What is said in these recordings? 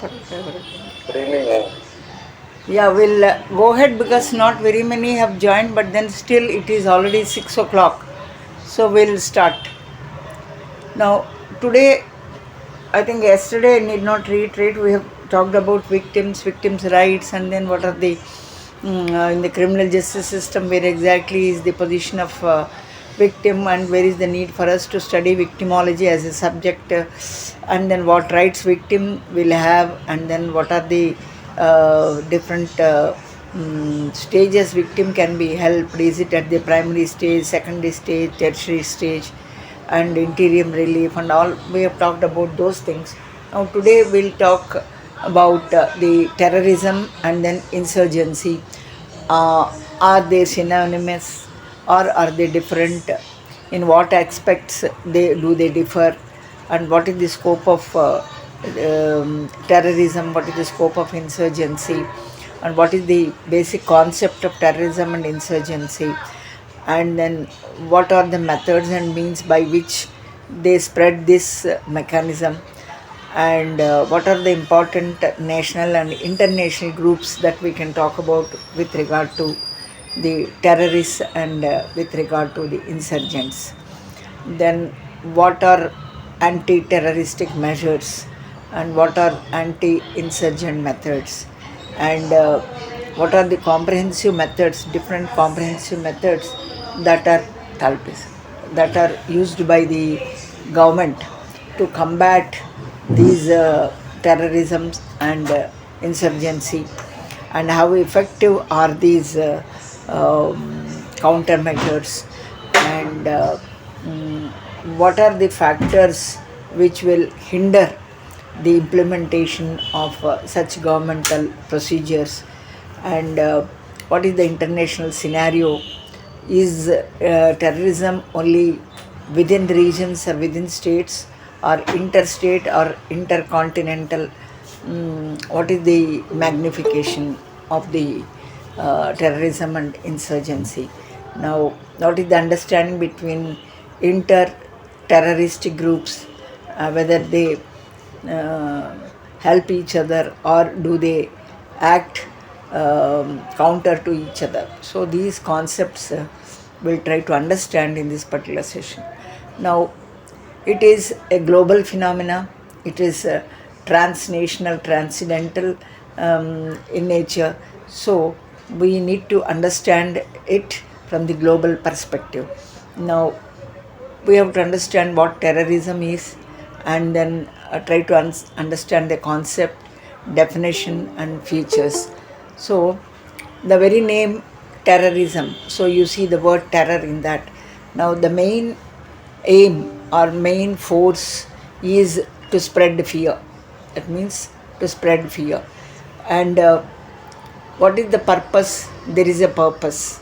Good evening. Yeah, we'll go ahead because not very many have joined, but then still it is already 6 o'clock. So we'll start. Now, today, I think yesterday I need not reiterate, we have talked about victims' rights, and then what are the, in the criminal justice system, where exactly is the position of victim, and where is the need for us to study victimology as a subject, and then what rights victim will have, and then what are the different stages victim can be helped. Is it at the primary stage, secondary stage, tertiary stage, and interim relief, and all? We have talked about those things. Now today we'll talk about the terrorism and then insurgency. Are they synonymous, or are they different? In what aspects they differ, and what is the scope of terrorism, what is the scope of insurgency, and what is the basic concept of terrorism and insurgency, and then what are the methods and means by which they spread this mechanism, and what are the important national and international groups that we can talk about with regard to the terrorists and with regard to the insurgents. Then what are anti-terroristic measures, and what are anti-insurgent methods, and what are the comprehensive methods, different comprehensive methods that are that are used by the government to combat these terrorisms and insurgency, and how effective are these countermeasures, and what are the factors which will hinder the implementation of such governmental procedures, and what is the international scenario. Is terrorism only within the regions or within states, or interstate or intercontinental? What is the magnification of the terrorism and insurgency? Now, what is the understanding between inter-terrorist groups, whether they help each other, or do they act counter to each other? So these concepts we'll try to understand in this particular session. Now, it is a global phenomena. It is transnational, transcendental in nature. So we need to understand it from the global perspective. Now, we have to understand what terrorism is, and then try to understand the concept, definition, and features. So, the very name terrorism, so you see the word terror in that. Now, the main aim or main force is to spread fear. That means to spread fear. And what is the purpose? There is a purpose.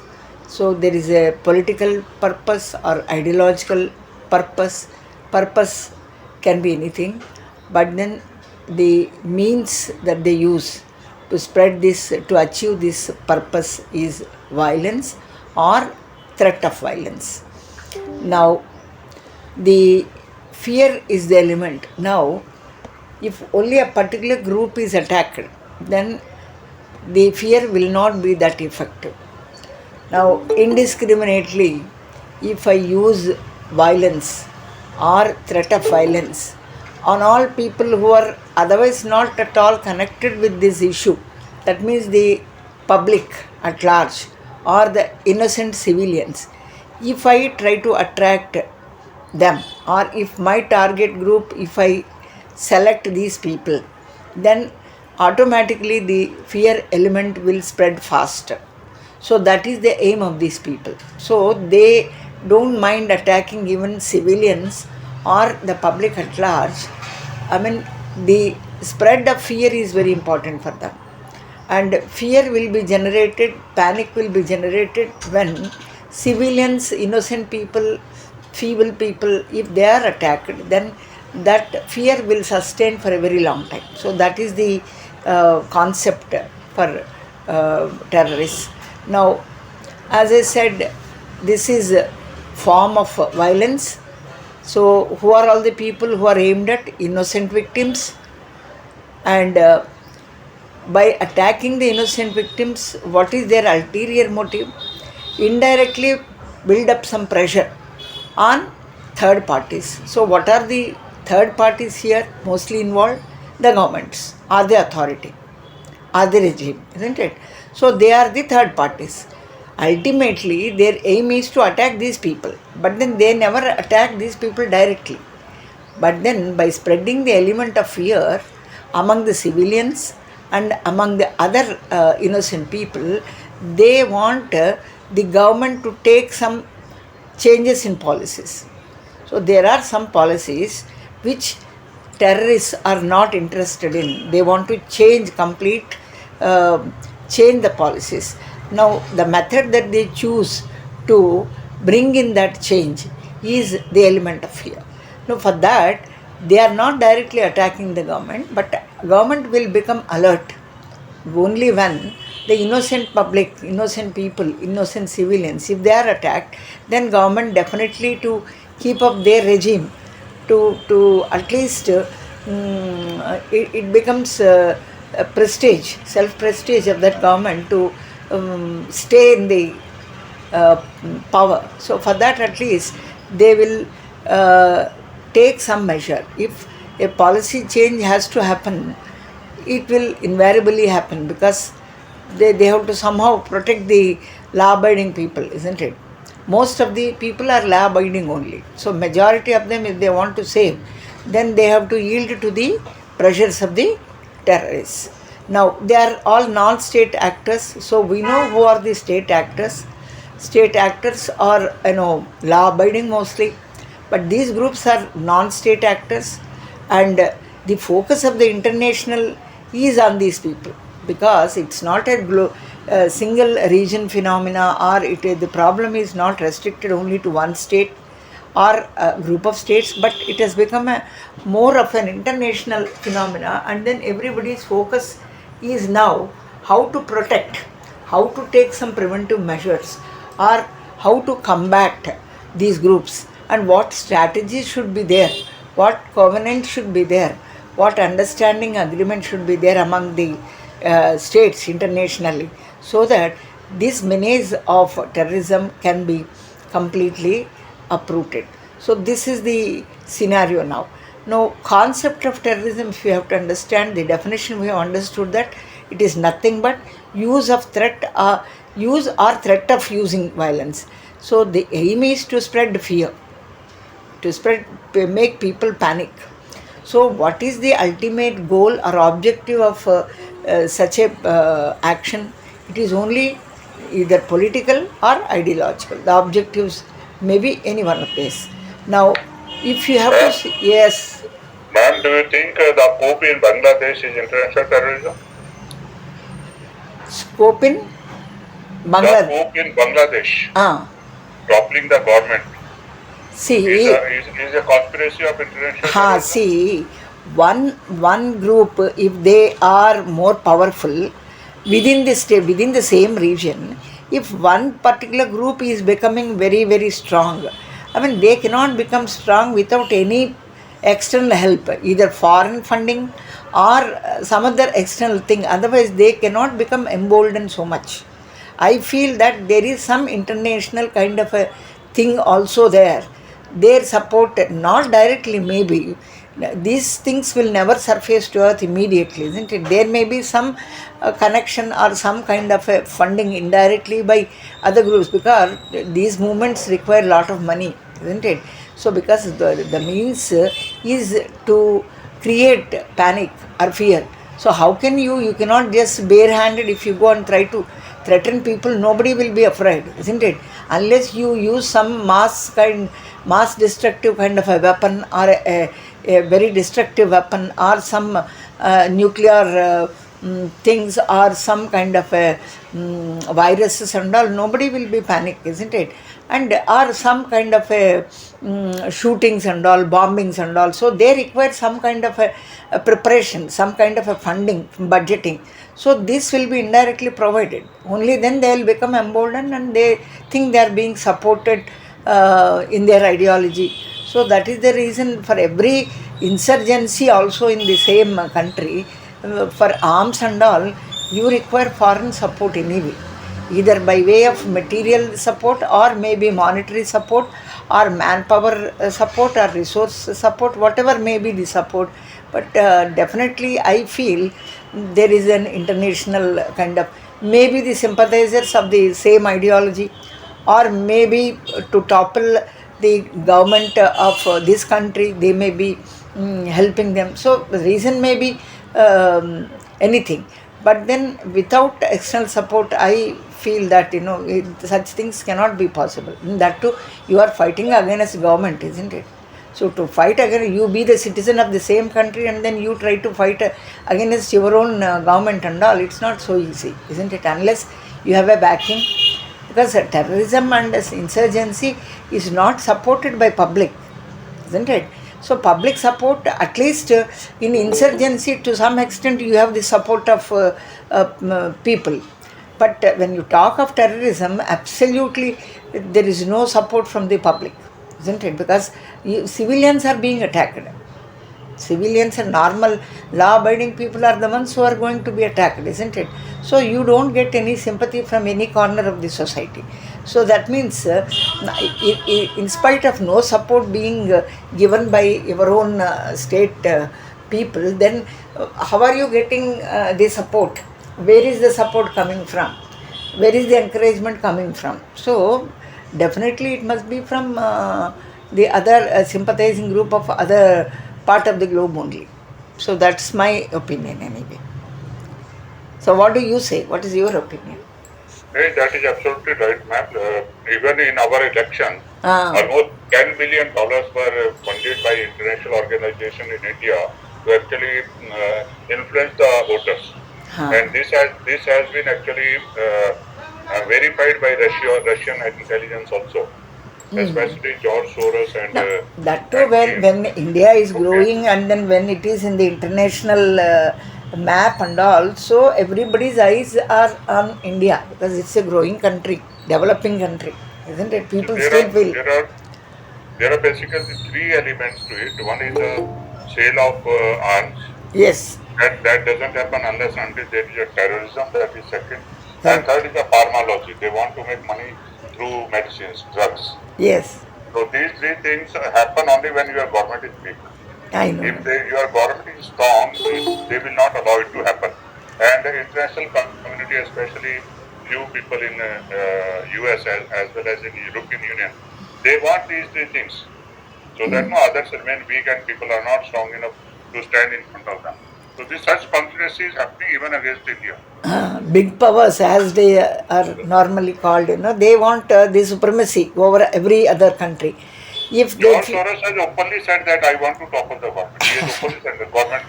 So there is a political purpose or ideological purpose. Purpose can be anything, but then the means that they use to spread this, to achieve this purpose, is violence or threat of violence. Now, the fear is the element. Now, if only a particular group is attacked, then the fear will not be that effective. Now, indiscriminately, if I use violence or threat of violence on all people who are otherwise not at all connected with this issue, that means the public at large or the innocent civilians, if I try to attract them, or if my target group, if I select these people, then automatically the fear element will spread faster. So that is the aim of these people. So they don't mind attacking even civilians or the public at large. I mean, the spread of fear is very important for them. And fear will be generated, panic will be generated when civilians, innocent people, feeble people, if they are attacked, then that fear will sustain for a very long time. So that is the concept for terrorists. Now, as I said, this is a form of violence. So, who are all the people who are aimed at? Innocent victims, And by attacking the innocent victims, what is their ulterior motive? Indirectly build up some pressure on third parties. So, what are the third parties here mostly involved? The governments or the authority or the regime, isn't it? So, they are the third parties. Ultimately, their aim is to attack these people, but then they never attack these people directly. But then, by spreading the element of fear among the civilians and among the other innocent people, they want the government to take some changes in policies. So, there are some policies which terrorists are not interested in. They want to uh, change the policies. Now, the method that they choose to bring in that change is the element of fear. Now, for that, they are not directly attacking the government, but government will become alert only when the innocent public, innocent people, innocent civilians, if they are attacked, then government definitely to keep up their regime, to at least it becomes a prestige, self-prestige of that government to stay in the power. So for that at least they will take some measure. If a policy change has to happen, it will invariably happen because they have to somehow protect the law-abiding people, isn't it? Most of the people are law-abiding only. So majority of them, if they want to save, then they have to yield to the pressures of the terrorists. Now, they are all non-state actors. So we know who are the state actors. State actors are, law-abiding mostly. But these groups are non-state actors, and the focus of the international is on these people because it's not a single region phenomena, or the problem is not restricted only to one state or a group of states, but it has become more of an international phenomena, and then everybody's focus is now how to protect, how to take some preventive measures, or how to combat these groups, and what strategies should be there, what covenant should be there, what understanding agreement should be there among the states internationally, so that this menace of terrorism can be completely uprooted. So this is the scenario now. Now, concept of terrorism, if you have to understand the definition, we have understood that it is nothing but use or threat of using violence. So the aim is to spread fear, make people panic. So what is the ultimate goal or objective of such a action? It is only either political or ideological. The objectives may be any one of these. Now, if you have to see, yes. Ma'am, do you think the Pope in Bangladesh is international terrorism? Scope in Bangladesh. The Pope in Bangladesh toppling the government. See, is a conspiracy of international terrorism. See, one group, if they are more powerful within the state, within the same region, if one particular group is becoming very, very strong, I mean, they cannot become strong without any external help, either foreign funding or some other external thing. Otherwise, they cannot become emboldened so much. I feel that there is some international kind of a thing also there. Their support, not directly maybe, these things will never surface to earth immediately, isn't it? There may be some connection or some kind of a funding indirectly by other groups, because these movements require a lot of money, isn't it? So because the means is to create panic or fear. So how can you cannot just barehanded, if you go and try to threaten people, nobody will be afraid, isn't it? Unless you use some mass destructive kind of a weapon, or a very destructive weapon, or some nuclear things, or some kind of a viruses and all, nobody will be panic, isn't it? And or some kind of a shootings and all, bombings and all. So they require some kind of a preparation, some kind of a funding, budgeting. So this will be indirectly provided. Only then they will become emboldened and they think they are being supported in their ideology. So that is the reason for every insurgency also in the same country, for arms and all, you require foreign support anyway, either by way of material support or maybe monetary support or manpower support or resource support, whatever may be the support. But definitely, I feel there is an international kind of, maybe the sympathizers of the same ideology, or maybe to topple the government of this country, they may be helping them. So the reason may be anything, but then without external support, I feel that such things cannot be possible. That too, you are fighting against government, isn't it? So to fight against, you be the citizen of the same country and then you try to fight against your own government and all, it's not so easy, isn't it? Unless you have a backing, because terrorism and insurgency is not supported by public, isn't it? So public support, at least in insurgency, to some extent you have the support of people. But when you talk of terrorism, absolutely there is no support from the public, isn't it? Because civilians are being attacked. Civilians and normal law abiding people are the ones who are going to be attacked, isn't it? So you don't get any sympathy from any corner of the society. So that means, in spite of no support being given by your own state people, then how are you getting the support? Where is the support coming from? Where is the encouragement coming from? So definitely it must be from the other sympathizing group of other part of the globe only. So that's my opinion anyway. So what do you say? What is your opinion? Hey, that is absolutely right, ma'am. Even in our election, Ah, almost $10 billion were funded by international organization in India to actually influence the voters. ah. And this has been actually verified by Russian intelligence also, especially George Soros and Now, that too, and when, team. when India is Okay. growing and then when it is in the international map and all, so everybody's eyes are on India because it's a growing country, developing country, isn't it? So People there still are feel, there are there are basically three elements to it. One is the sale of arms. yes, That doesn't happen unless until there is a terrorism. That is second, and correct, third is the pharmacology. They want to make money through medicines, drugs. yes, So these three things happen only when your government is weak. I know. If your government is strong, they will not allow it to happen. And the international community, especially few people in US as well as in European Union, they want these three things. So that no others remain weak and people are not strong enough to stand in front of them. So this such conspiracy is happening even against India. Big powers, as they are normally called, they want the supremacy over every other country. If they, George Soros has openly said that I want to topple the government. He has openly said the government,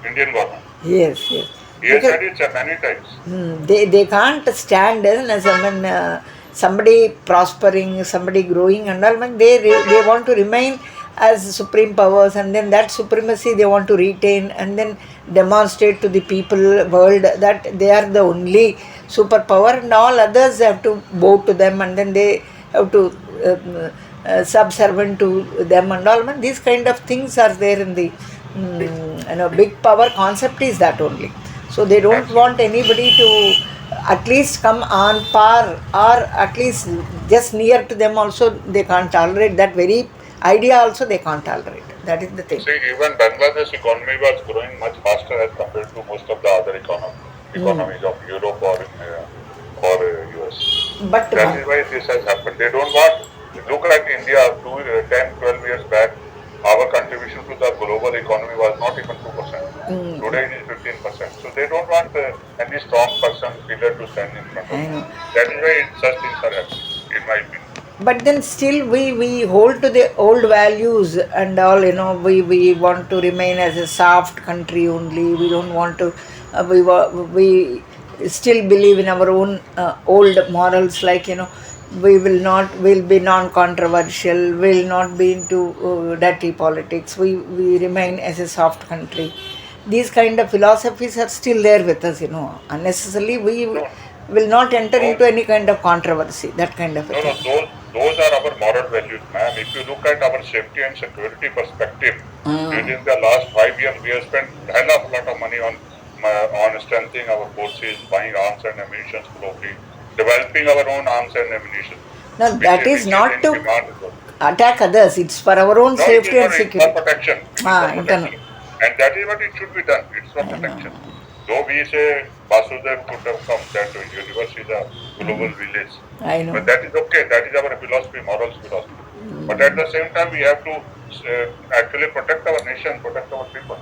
Indian government. yes, yes, He has because said it many times. they can't stand as when somebody prospering, somebody growing and all, when they want to remain as supreme powers, and then that supremacy they want to retain and then demonstrate to the people world that they are the only superpower and all others have to bow to them, and then they have to subservient to them and all. Man, these kind of things are there in the big power concept is that only. So they don't want Absolutely. anybody to at least come on par or at least just near to them also they can't tolerate. That very idea also they can't tolerate. That is the thing. See, even Bangladesh economy was growing much faster as compared to most of the other economies of Europe or US. But That is why this has happened. They don't want. Look at India 10, 12 years back. Our contribution to the global economy was not even 2%. Today it is 15%. So they don't want any strong person figure to stand in front of I them. know. That is why such things are happening, in my opinion. But then still we hold to the old values and all, we want to remain as a soft country only. We don't want to, we still believe in our own old morals, like, we'll be non-controversial, we'll not be into dirty politics, we remain as a soft country. These kind of philosophies are still there with us, unnecessarily we No, will not enter those into any kind of controversy, that kind of a No, no, thing. those are our moral values, ma'am. If you look at our safety and security perspective, Mm. during the last 5 years, we have spent hell of a lot of money on on strengthening our forces, buying arms and ammunition globally, developing our own arms and ammunition, Now, that is which is not in to demand as well. attack others, it's for our own No, it is safety and for security. protection. It is for Ah, internal. protection. And that is what it should be done. It's for I know. protection. Though we say Basudev could have come, that universe is a global village. I know. But that is okay. That is our philosophy, morals philosophy. But at the same time, we have to actually protect our nation, protect our people.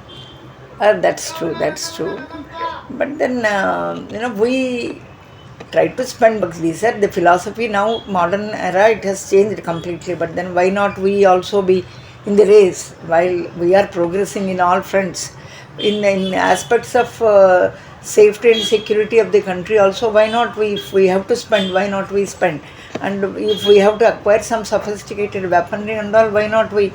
That's true, that's true. Yeah. But then, we try to spend, because these are the philosophy now, modern era, it has changed completely. But then, why not we also be in the race while we are progressing in all fronts? In aspects of safety and security of the country, also, why not we, if we have to spend, why not we spend? And if we have to acquire some sophisticated weaponry and all, why not we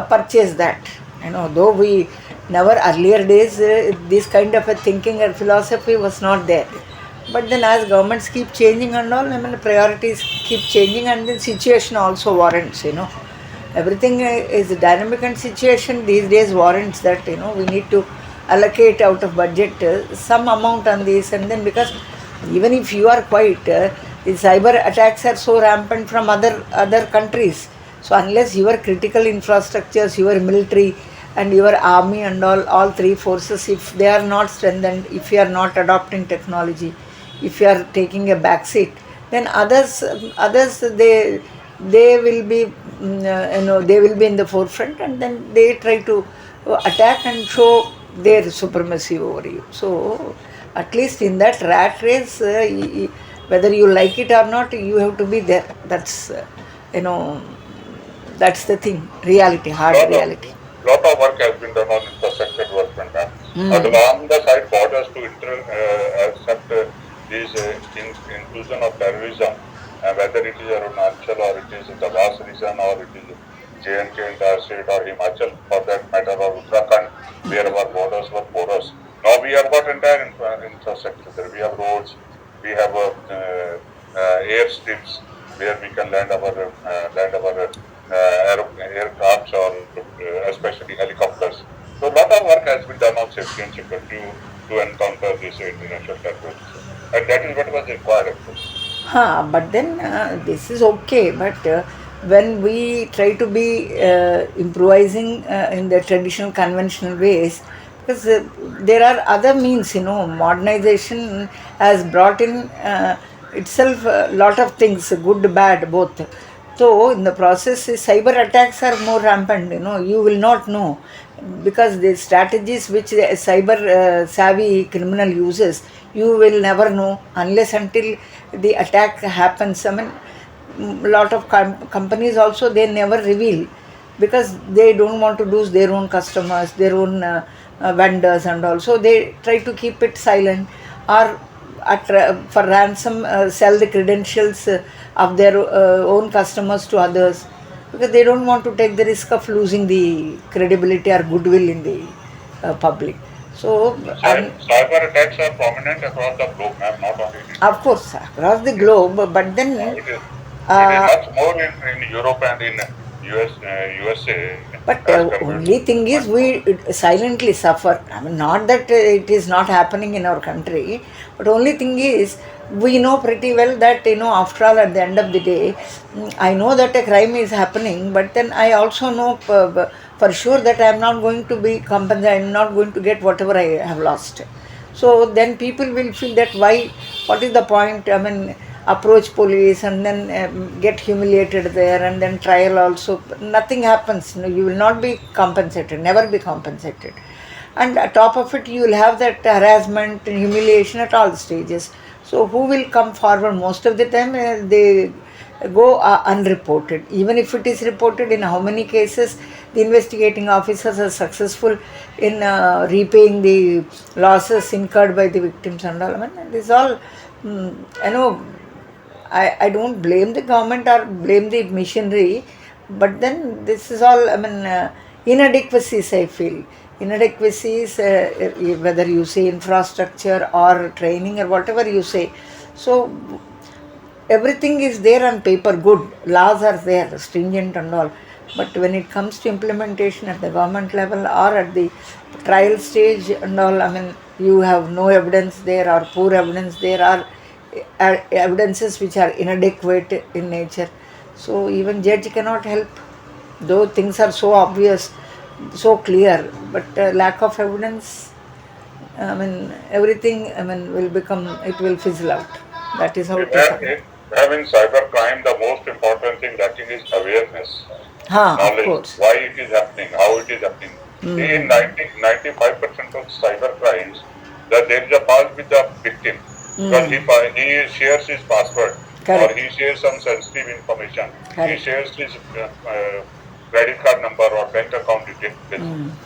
purchase that? Though we never earlier days this kind of a thinking or philosophy was not there, but then as governments keep changing and all, priorities keep changing, and then situation also warrants. Everything is dynamic, and situation these days warrants that we need to allocate out of budget some amount on this, and then because even if you are quite the cyber attacks are so rampant from other countries, so unless your critical infrastructures, your military and your army and all three forces, if they are not strengthened, if you are not adopting technology, if you are taking a back seat, then others they will be they will be in the forefront, and then they try to attack and show their supremacy over you. So at least in that rat race, whether you like it or not, you have to be there. That's you know that's the thing, reality, hard Lot of reality. lot of work has been done on infrastructure development, ma'am. Mm. Along the side borders to accept these inclusion of terrorism, whether it is Arunachal or it is the Davas region or it is J&K entire state or Himachal for that matter or Uttarakhand, where our borders were porous. Now we have got entire infrastructure there. We have roads, we have airstrips where we can land our aircrafts or especially helicopters. So a lot of work has been done on safety and security to encounter this international terrorism. And that is what was required actually. But then this is okay. But when we try to be improvising in the traditional conventional ways, because there are other means, modernization has brought in itself a lot of things, good, bad, both. So in the process, cyber attacks are more rampant. You will not know, because the strategies which the cyber savvy criminal uses, you will never know unless until the attack happens. Lot of companies also, they never reveal, because they don't want to lose their own customers, their own vendors, and also they try to keep it silent, or for ransom sell the credentials of their own customers to others, because they don't want to take the risk of losing the credibility or goodwill in the public. So, Cyber attacks are prominent across the globe, ma'am, not only in of India. course, across the Yes. globe, but then It is uh, much more in Europe and in USA but as compared only to thing is, much we more. silently suffer. Not that it is not happening in our country, but only thing is, we know pretty well that after all, at the end of the day, I know that a crime is happening, but then I also know for sure that I am not going to be compensated. I am not going to get whatever I have lost. So then people will feel that why, what is the point? Approach police and then get humiliated there, and then trial also. Nothing happens. You will not be compensated, never be compensated. And on top of it, you will have that harassment and humiliation at all stages. So who will come forward? Most of the time, they go unreported. Even if it is reported, in how many cases the investigating officers are successful in repaying the losses incurred by the victims and all. This all, you know, I don't blame the government or blame the machinery, but then this is all, inadequacies, I feel. Inadequacies, whether you say infrastructure or training or whatever you say. So everything is there on paper, good, laws are there, stringent and all. But when it comes to implementation at the government level or at the trial stage and all, you have no evidence there or poor evidence, there are evidences which are inadequate in nature. So even judge cannot help, though things are so obvious, so clear, but lack of evidence, I mean, everything, I mean, will become, it will fizzle out. That is how In, it is happening. in cybercrime, the most important thing lacking is awareness, Of knowledge, course. why it is happening, how it is happening. See, in 95% of cyber crimes, that there is a fault with the victim because he shares his password or Correct. he shares some sensitive information. He Correct. shares his credit card number or bank account details.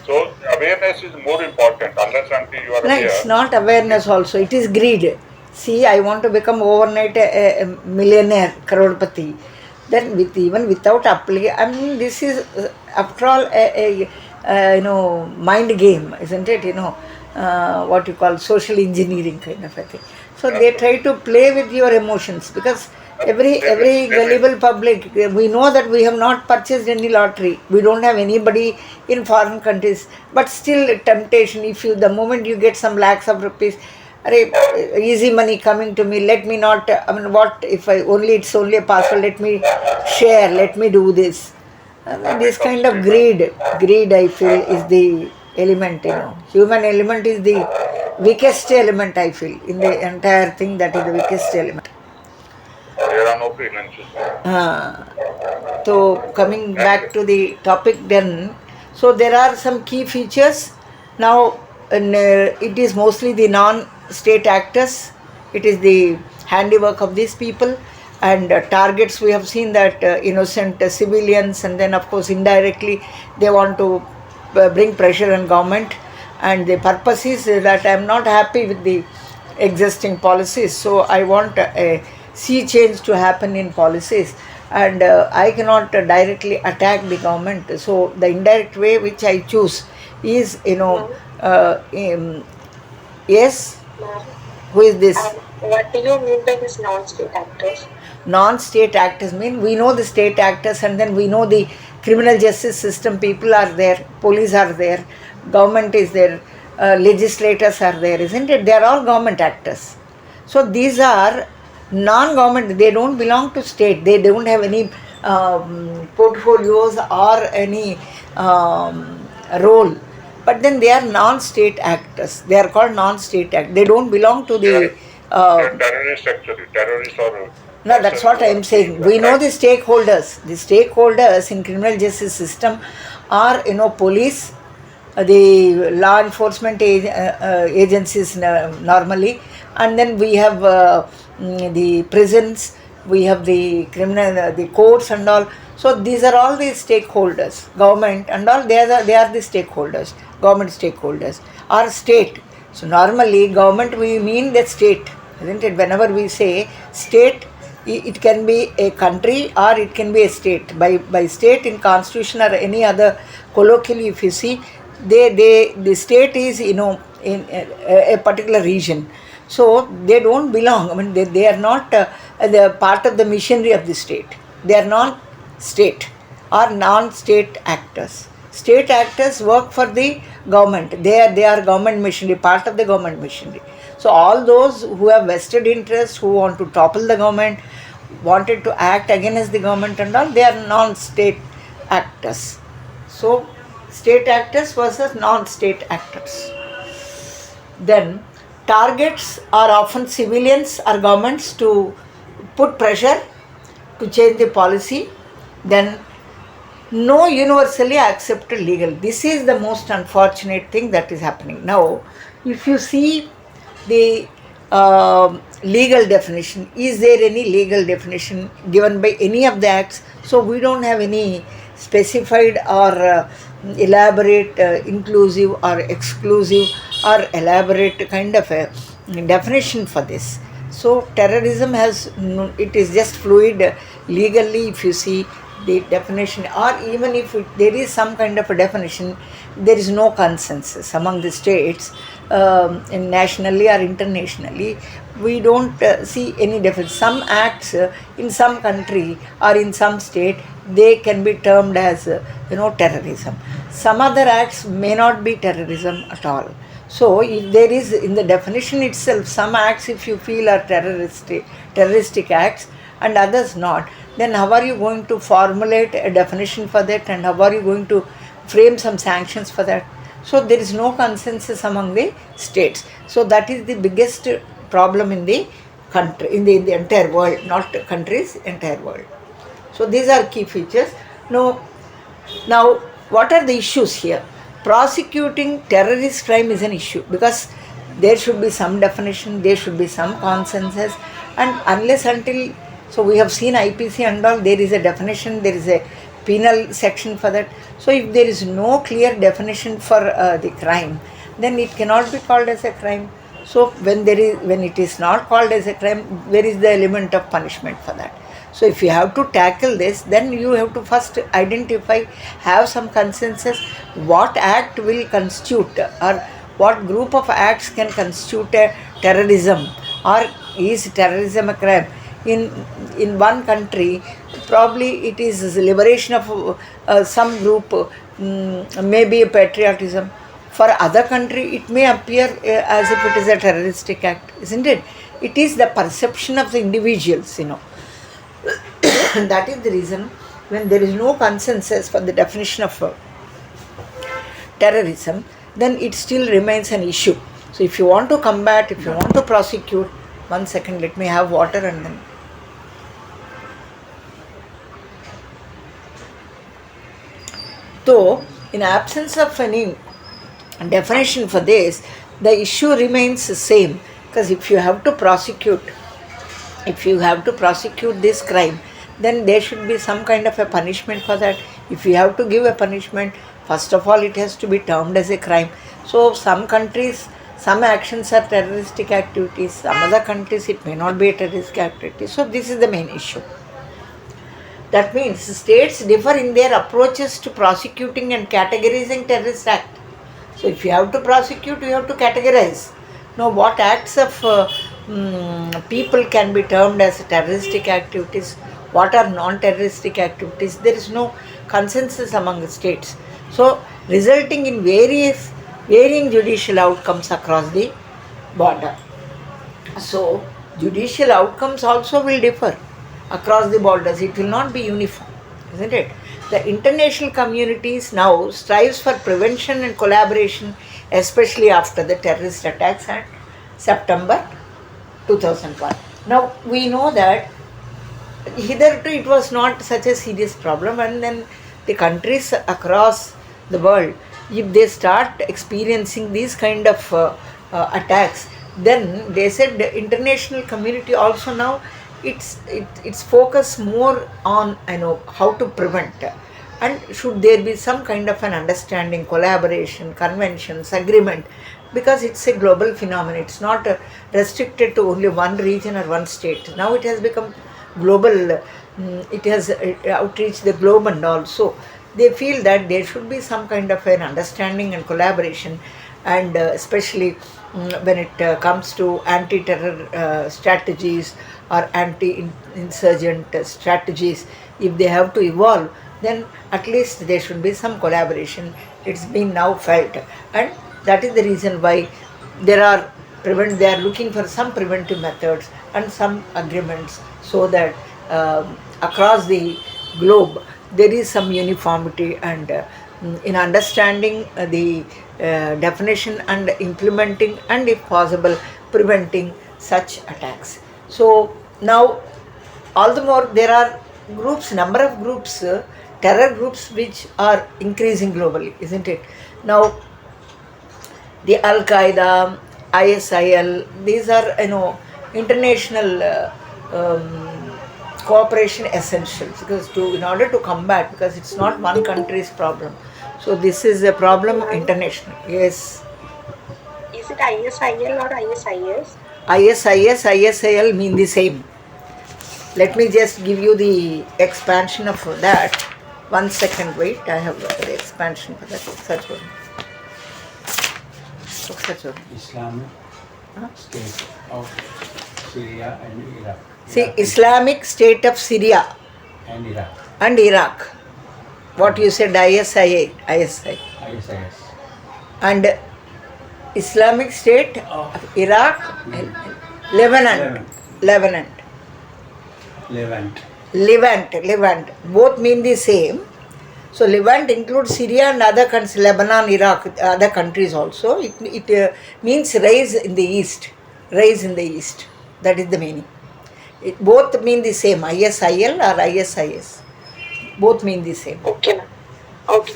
So awareness is more important. Unless until you are No, it's aware, not awareness also, it is greed. See, I want to become overnight a millionaire, crorepati. Then with even without apply, I mean, this is after all mind game, isn't it? What you call social engineering kind of a thing. So they try to play with your emotions, because every gullible public, we know that we have not purchased any lottery, we don't have anybody in foreign countries, but still temptation, if you, the moment you get some lakhs of rupees, array, easy money coming to me, let me not, I mean, what if I only, it's only a password, let me share, let me do this. This kind of greed I feel is the element, human element is the weakest element, I feel, in the entire thing, that is the weakest element. there are no finances. So coming And back to the topic then, so there are some key features. Now, it is mostly the non-state actors. It is the handiwork of these people, and targets, we have seen that innocent civilians, and then of course indirectly they want to bring pressure on government, and the purpose is that I am not happy with the existing policies, so I want a sea change to happen in policies, and I cannot directly attack the government, so the indirect way which I choose is, yes. Who is this? What do you mean by this non-state actors? Non-state actors mean, we know the state actors, and then we know the criminal justice system people are there, police are there, government is there, legislators are there, isn't it? They are all government actors. So these are non-government, they don't belong to state, they don't have any portfolios or any role, but then they are non-state actors, they are called non-state actors, they don't belong to they the are terrorists actually, terrorists or no, that's persons what who I are am doing saying. the We know crime. the stakeholders. The stakeholders in criminal justice system are, police, the law enforcement agencies normally, and then we have the prisons, we have the criminal, the courts and all. So these are all the stakeholders, government and all. They are the stakeholders, government stakeholders, or state. So normally government, we mean the state, isn't it? Whenever we say state, it can be a country or it can be a state. By state in constitution or any other colloquially, if you see, the state is, in a particular region. So they don't belong. I mean, they are not the part of the machinery of the state. They are non state or non-state actors. State actors work for the government. They are government machinery, part of the government machinery. So all those who have vested interest, who want to topple the government, wanted to act against the government and all, they are non-state actors. So state actors versus non-state actors. Then targets are often civilians or governments to put pressure to change the policy. Then no universally accepted legal. This is the most unfortunate thing that is happening. Now, if you see the legal definition, is there any legal definition given by any of the acts? So we don't have any specified or elaborate, inclusive or exclusive or elaborate kind of a definition for this. So terrorism has it is just fluid legally. If you see the definition, or even if there is some kind of a definition, there is no consensus among the states, nationally or internationally. We don't see any definition. Some acts in some country or in some state, they can be termed as terrorism. Some other acts may not be terrorism at all. So if there is in the definition itself some acts if you feel are terroristic acts and others not, then how are you going to formulate a definition for that and how are you going to frame some sanctions for that? So there is no consensus among the states. So that is the biggest problem in the country, in the entire world, not countries, entire world. So these are key features. Now, what are the issues here? Prosecuting terrorist crime is an issue because there should be some definition, there should be some consensus, and unless until, so we have seen IPC and all, there is a definition, there is a penal section for that. So if there is no clear definition for the crime, then it cannot be called as a crime. So when it is not called as a crime, where is the element of punishment for that? So if you have to tackle this, then you have to first identify, have some consensus, what act will constitute or what group of acts can constitute a terrorism, or is terrorism a crime. In one country, probably it is liberation of some group, maybe a patriotism. For other country, it may appear as if it is a terroristic act, isn't it? It is the perception of the individuals, That is the reason when there is no consensus for the definition of terrorism, then it still remains an issue. So if you want to combat, if you want to prosecute, one second, let me have water and then. So, in absence of any definition for this, the issue remains the same, because if you have to prosecute this crime, then there should be some kind of a punishment for that. If you have to give a punishment, first of all it has to be termed as a crime. So some countries, some actions are terroristic activities, some other countries it may not be a terroristic activity. So this is the main issue. That means states differ in their approaches to prosecuting and categorizing terrorist act. So if you have to prosecute, you have to categorize. Now what acts of people can be termed as terroristic activities, what are non-terroristic activities, there is no consensus among the states. So resulting in varying judicial outcomes across the border. So judicial outcomes also will differ across the borders. It will not be uniform, isn't it? The international communities now strives for prevention and collaboration, especially after the terrorist attacks at September 2001. Now we know that hitherto it was not such a serious problem, and then the countries across the world, if they start experiencing these kind of attacks, then they said the international community also now it's focus more on how to prevent, and should there be some kind of an understanding, collaboration, conventions, agreement, because it's a global phenomenon. It's not restricted to only one region or one state. Now it has become global. It has outreached the globe, and also they feel that there should be some kind of an understanding and collaboration, and especially when it comes to anti-terror strategies or anti-insurgent strategies, if they have to evolve, then at least there should be some collaboration. It's been now felt, and that is the reason why they are looking for some preventive methods and some agreements, so that across the globe there is some uniformity and in understanding the definition and implementing, and if possible preventing such attacks. So now all the more there are number of groups, terror groups which are increasing globally, isn't it? Now the Al Qaeda, ISIL, these are international cooperation essentials, because in order to combat, because it's not one country's problem. So this is a problem international. Yes. Is it ISIL or ISIS? ISIS, ISIL mean the same. Let me just give you the expansion of that. 1 second, wait. I have got the expansion for that. Such one. Islamic State of Syria and Iraq. See, Islamic State of Syria And Iraq. and Iraq. What you said, ISI. ISIS. And Islamic State of Iraq, Lebanon, Lebanon. Levant. Levant. Levant. Both mean the same. So Levant includes Syria and other countries, Lebanon, Iraq, other countries also. It means rise in the east. Rise in the east. That is the meaning. It both mean the same. ISIL or ISIS. Both mean the same. Okay, ma'am. Okay.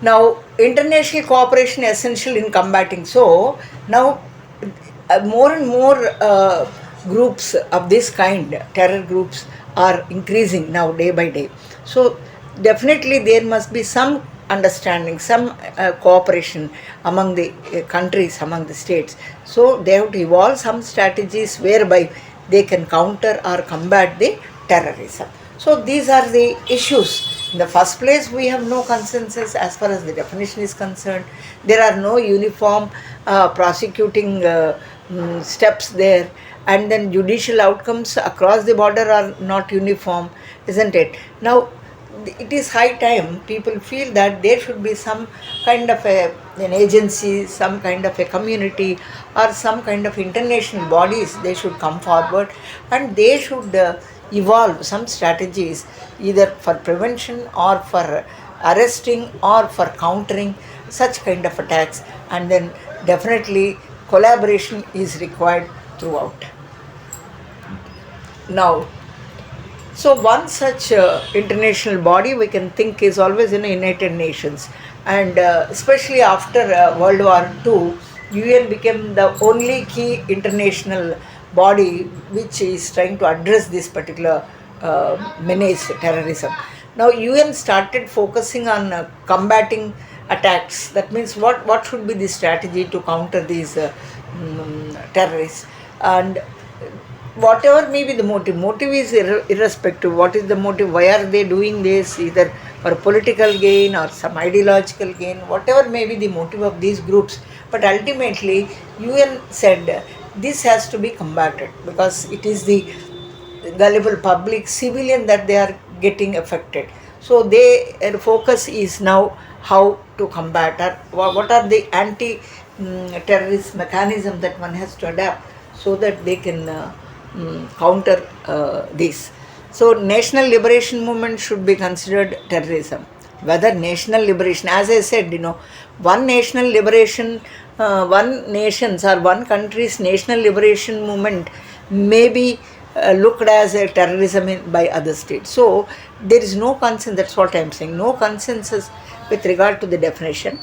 Now, international cooperation essential in combating. So, now more and more groups of this kind, terror groups, are increasing now day by day. So, definitely there must be some understanding, some cooperation among the countries, among the states. So, they have to evolve some strategies whereby they can counter or combat the terrorism. So these are the issues. In the first place, we have no consensus as far as the definition is concerned. There are no uniform prosecuting steps there, and then judicial outcomes across the border are not uniform, isn't it? Now, it is high time people feel that there should be some kind of an agency, some kind of a community, or some kind of international bodies. They should come forward and they should evolve some strategies either for prevention or for arresting or for countering such kind of attacks, and then definitely collaboration is required throughout. Now, so one such international body we can think is always in United Nations, and especially after World War II, UN became the only key international body which is trying to address this particular menace, terrorism. Now UN started focusing on combating attacks. That means what should be the strategy to counter these terrorists, and whatever may be the motive is irrespective. What is the motive? Why are they doing this? Either for political gain or some ideological gain, whatever may be the motive of these groups. But ultimately, UN said this has to be combated because it is the gullible public civilian that they are getting affected. So their focus is now how to combat, or what are the anti-terrorist mechanism that one has to adapt so that they can counter this. So national liberation movement should be considered terrorism. Whether national liberation, as I said, one national liberation, one nation's or one country's national liberation movement may be looked as a terrorism by other states. So there is no consensus, that's what I am saying, no consensus with regard to the definition.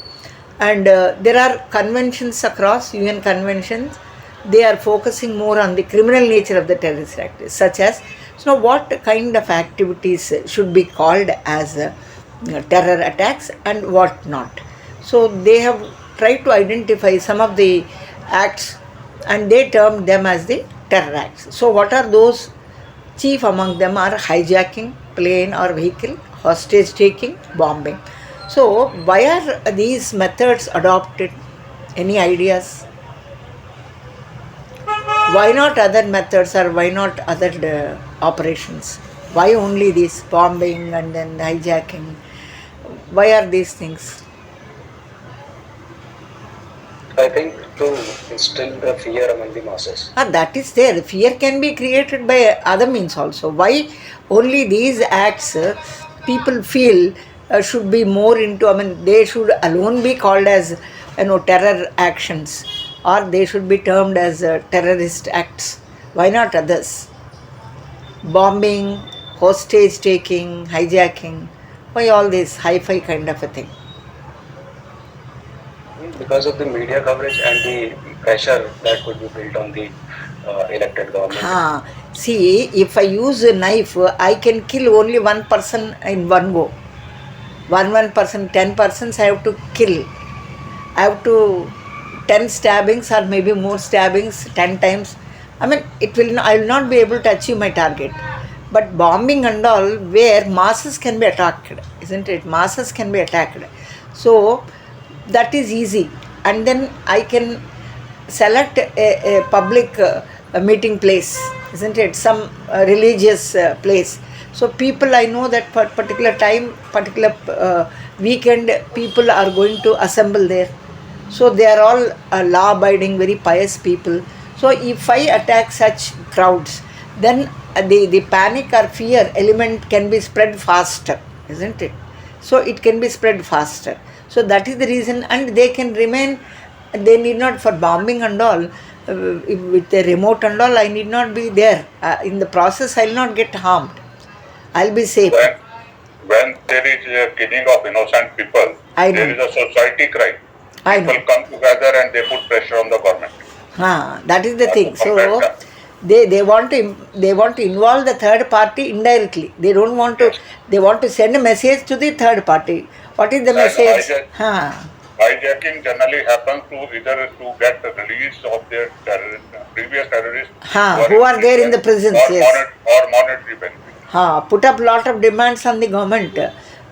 And there are conventions across, UN conventions, they are focusing more on the criminal nature of the terrorist acts, such as, so what kind of activities should be called as terror attacks and what not. So they have tried to identify some of the acts and they termed them as the terror acts. So what are those? Chief among them are hijacking plane or vehicle, hostage taking, bombing. So why are these methods adopted? Any ideas? Why not other methods, or why not other operations? Why only this bombing and then hijacking? Why are these things? I think to instill the fear among the masses. That is there. Fear can be created by other means also. Why only these acts people feel should be more into, they should alone be called as terror actions, or they should be termed as terrorist acts. Why not others? Bombing, hostage taking, hijacking. Why all this hi-fi kind of a thing? Because of the media coverage and the pressure that could be built on the elected government. See, if I use a knife, I can kill only one person in one go. One person, 10 persons I have to kill. I have to 10 stabbings or maybe more stabbings 10 times. I will not be able to achieve my target. But bombing and all, where masses can be attacked, isn't it? Masses can be attacked. So that is easy. And then I can select a public meeting place, isn't it? Some religious place. So people, I know that for particular time, particular weekend people are going to assemble there. So they are all law abiding, very pious people. So if I attack such crowds, then the panic or fear element can be spread faster, isn't it? So it can be spread faster. So that is the reason, and they can remain, they need not, for bombing and all, with the remote and all, I need not be there. In the process, I will not get harmed. I'll be safe. When there is a killing of innocent people, I there know. is a society crime. I know. People come together and they put pressure on the government. That is the thing. To So combat that. they want to involve the third party indirectly. They don't want to. Yes. They want to send a message to the third party. What is the And message? hijacking generally happens to either to get the release of their previous terrorists Who are there in the prisons? Yes. or monetary benefit. Put up lot of demands on the government.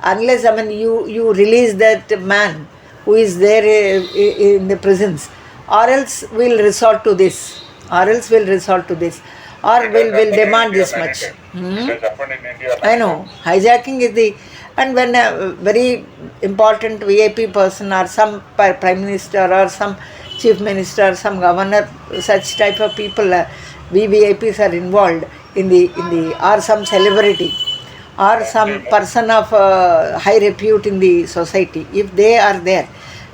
Unless, I mean, you release that man who is there in the prisons, or else we'll resort to this, or else we'll resort to this, or It has will happened in demand India this many much. times. It has happened in India I many know. times. Hijacking is the, and when a very important VIP person or some prime minister or some chief minister, some governor, such type of people, VVIPs are involved in the or some celebrity or some person of high repute in the society. If they are there,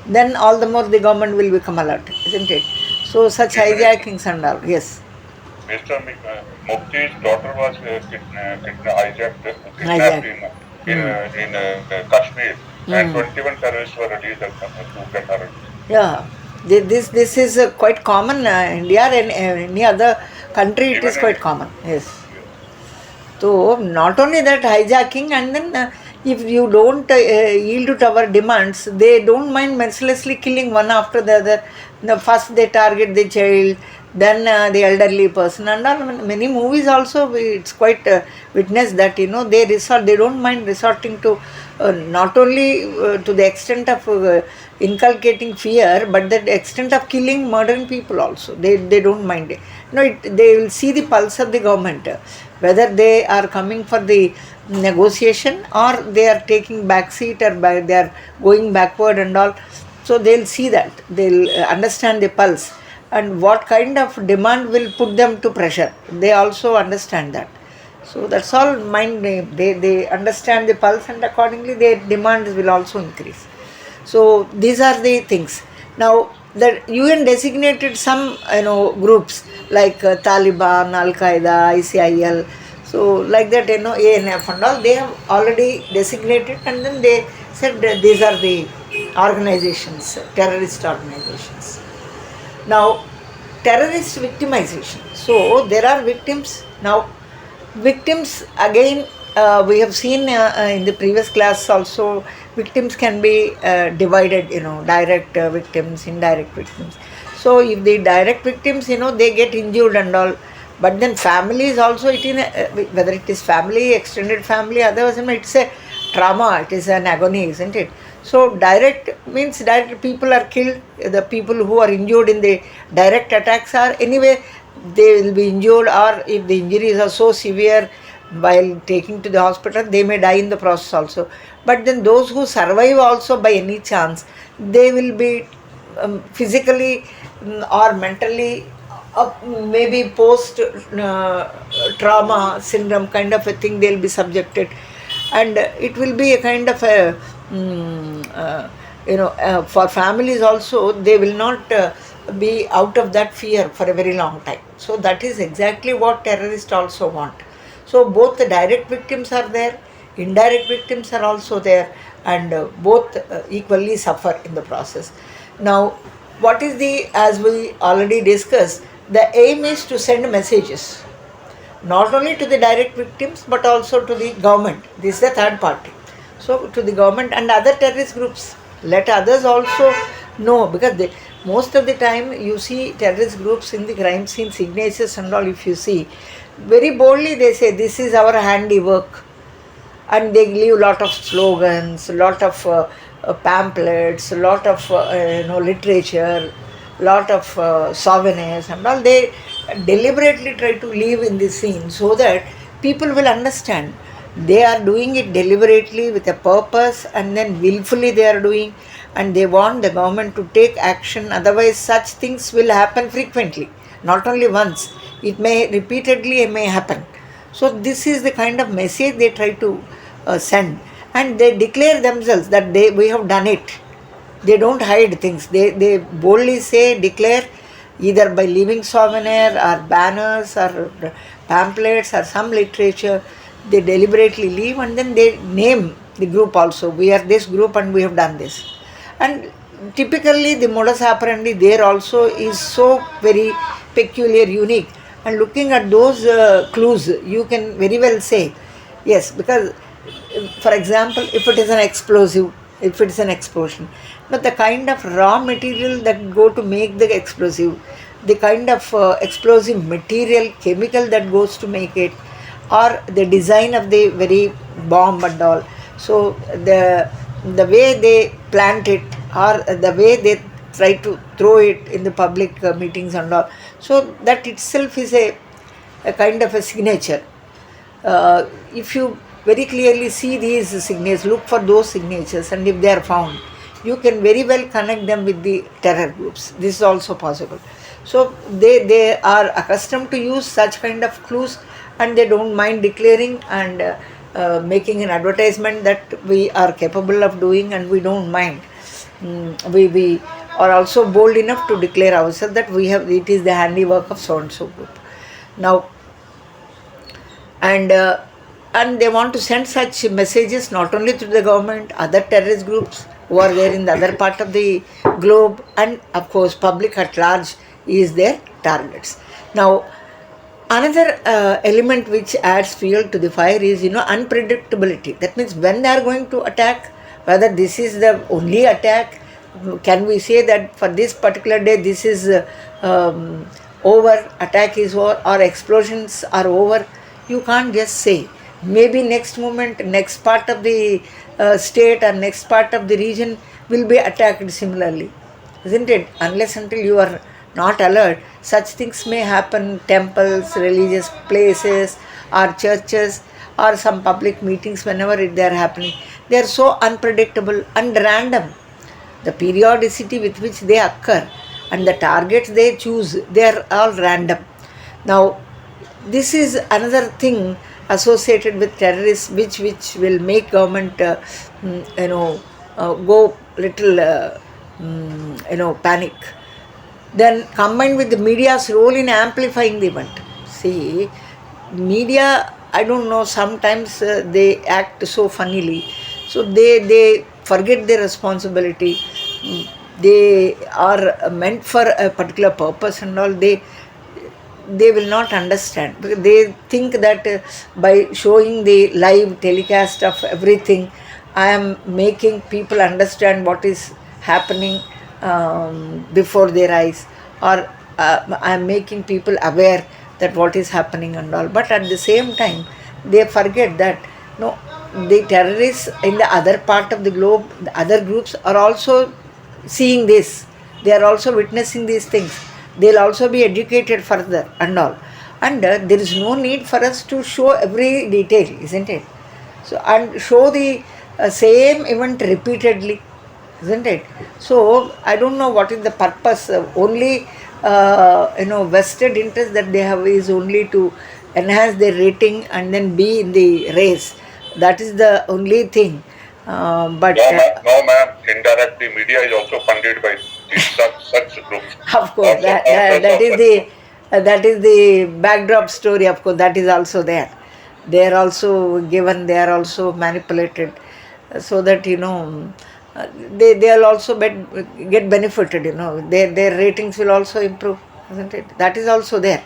then all the more the government will become alert, isn't it? So such hijackings and all, yes. Mr. Mufti's daughter was kidnapped in Kashmir, and 21 terrorists were released to get her released. Yeah, this is quite common in India and any other country. It is quite common. Yes. So not only that, hijacking, and then if you don't yield to our demands, they don't mind mercilessly killing one after the other. First they target the child, then the elderly person, and all. Many movies also, it's quite witnessed that they don't mind resorting to not only to the extent of inculcating fear, but the extent of killing, murdering people also. They don't mind it. They will see the pulse of the government, whether they are coming for the negotiation or they are taking back seat or they are going backward and all. So they'll see that, they'll understand the pulse and what kind of demand will put them to pressure. They also understand that. So that's all mind. They understand the pulse, and accordingly their demands will also increase. So these are the things. Now the UN designated some groups like Taliban, Al Qaeda, ICIL. So like that, ANF and all, they have already designated, and then they said that these are the organizations, terrorist organizations. Now, terrorist victimization. So there are victims. Now, victims again, we have seen in the previous class also, victims can be divided, direct victims, indirect victims. So if the direct victims, they get injured and all, but then families also, whether it is family, extended family, otherwise it's a trauma, it is an agony, isn't it? So direct means direct people are killed. The people who are injured in the direct attacks are anyway, they will be injured, or if the injuries are so severe while taking to the hospital, they may die in the process also. But then those who survive also by any chance, they will be physically or mentally maybe post trauma syndrome kind of a thing, they will be subjected, and it will be a kind of a for families also, they will not be out of that fear for a very long time. So that is exactly what terrorists also want. So both the direct victims are there, indirect victims are also there, and both equally suffer in the process. Now, what is as we already discussed, the aim is to send messages not only to the direct victims but also to the government. This is the third party. So to the government and other terrorist groups, let others also know, because most of the time you see terrorist groups in the crime scene signatures and all, if you see, very boldly they say this is our handiwork, and they leave lot of slogans, lot of pamphlets, lot of literature, lot of souvenirs and all. They deliberately try to leave in the scene so that people will understand They are doing it deliberately with a purpose, and then willfully they are doing, and they want the government to take action. Otherwise, such things will happen frequently, not only once. It may repeatedly it may happen. So this is the kind of message they try to send, and they declare themselves that we have done it. They don't hide things. They boldly say, declare, either by leaving souvenir or banners or pamphlets or some literature. They deliberately leave, and then they name the group also. We are this group and we have done this. And typically the modus operandi there also is so very peculiar, unique. And looking at those clues, you can very well say, yes, because for example, if it is an explosive, if it is an explosion, but the kind of raw material that go to make the explosive, the kind of explosive material, chemical that goes to make it, or the design of the very bomb and all. So the way they plant it, or the way they try to throw it in the public meetings and all. So that itself is a kind of a signature. If you very clearly see these signatures, look for those signatures, and if they are found, you can very well connect them with the terror groups. This is also possible. So they are accustomed to use such kind of clues, and they don't mind declaring and making an advertisement that we are capable of doing, and we don't mind. We are also bold enough to declare ourselves that we have, it is the handiwork of so and so group. Now, and they want to send such messages not only to the government, other terrorist groups who are there in the other part of the globe, and of course public at large is their targets. Now, another element which adds fuel to the fire is, unpredictability. That means when they are going to attack, whether this is the only attack, can we say that for this particular day this is over, attack is over, or explosions are over? You can't just say. Maybe next moment, next part of the state or next part of the region will be attacked similarly, isn't it? Unless until you are not alert, such things may happen. Temples, religious places, or churches, or some public meetings, whenever they are happening, they are so unpredictable and random. The periodicity with which they occur and the targets they choose, they are all random. Now, this is another thing associated with terrorists, which will make government go little panic. Then combined with the media's role in amplifying the event. See, media, I don't know, sometimes they act so funnily. So they forget their responsibility. They are meant for a particular purpose and all. They will not understand. They think that by showing the live telecast of everything, I am making people understand what is happening before their eyes, or I am making people aware that what is happening and all. But at the same time, they forget that no, the terrorists in the other part of the globe, the other groups are also seeing this. They are also witnessing these things. They'll also be educated further and all. And there is no need for us to show every detail, isn't it? So, and show the same event repeatedly, isn't it? So I don't know what is the purpose. Only vested interest that they have is only to enhance their rating and then be in the race. That is the only thing. But no, ma'am. Indirectly, media is also funded by such groups. Of course, that is the backdrop story. Of course, that is also there. They are also given. They are also manipulated, so that they will also get benefited. Their ratings will also improve, isn't it? That is also there.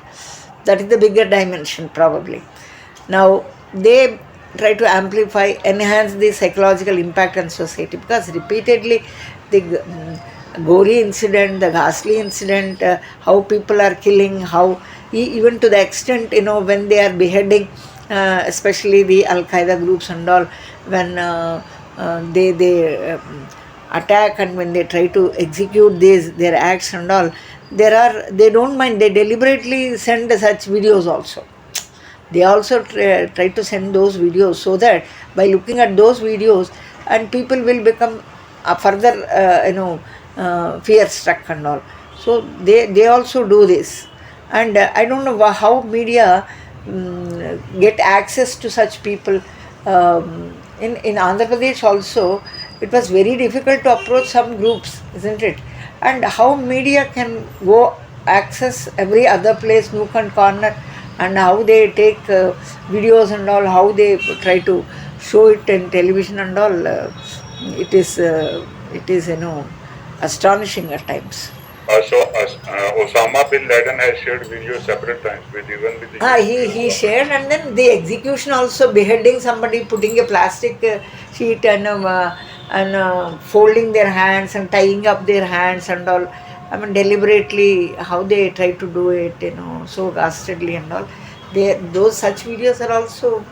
That is the bigger dimension probably. Now they try to amplify, enhance the psychological impact on society, because repeatedly the gory incident, the ghastly incident, how people are killing, how even to the extent when they are beheading, especially the Al Qaeda groups and all, when they attack and when they try to execute their acts and all, they don't mind. They deliberately send such videos also. They also try to send those videos, so that by looking at those videos, and people will become further fear struck and all. So they also do this. And I don't know how media get access to such people. In Andhra Pradesh also, it was very difficult to approach some groups, isn't it? And how media can go access every other place, nook and corner, and how they take videos and all, how they try to show it in television and all. It is astonishing at times. Osama bin Laden has shared videos several times with even with the He shared, and then the execution also, beheading somebody, putting a plastic sheet and folding their hands and tying up their hands and all. I mean, deliberately how they try to do it, so dastardly and all. Those such videos are also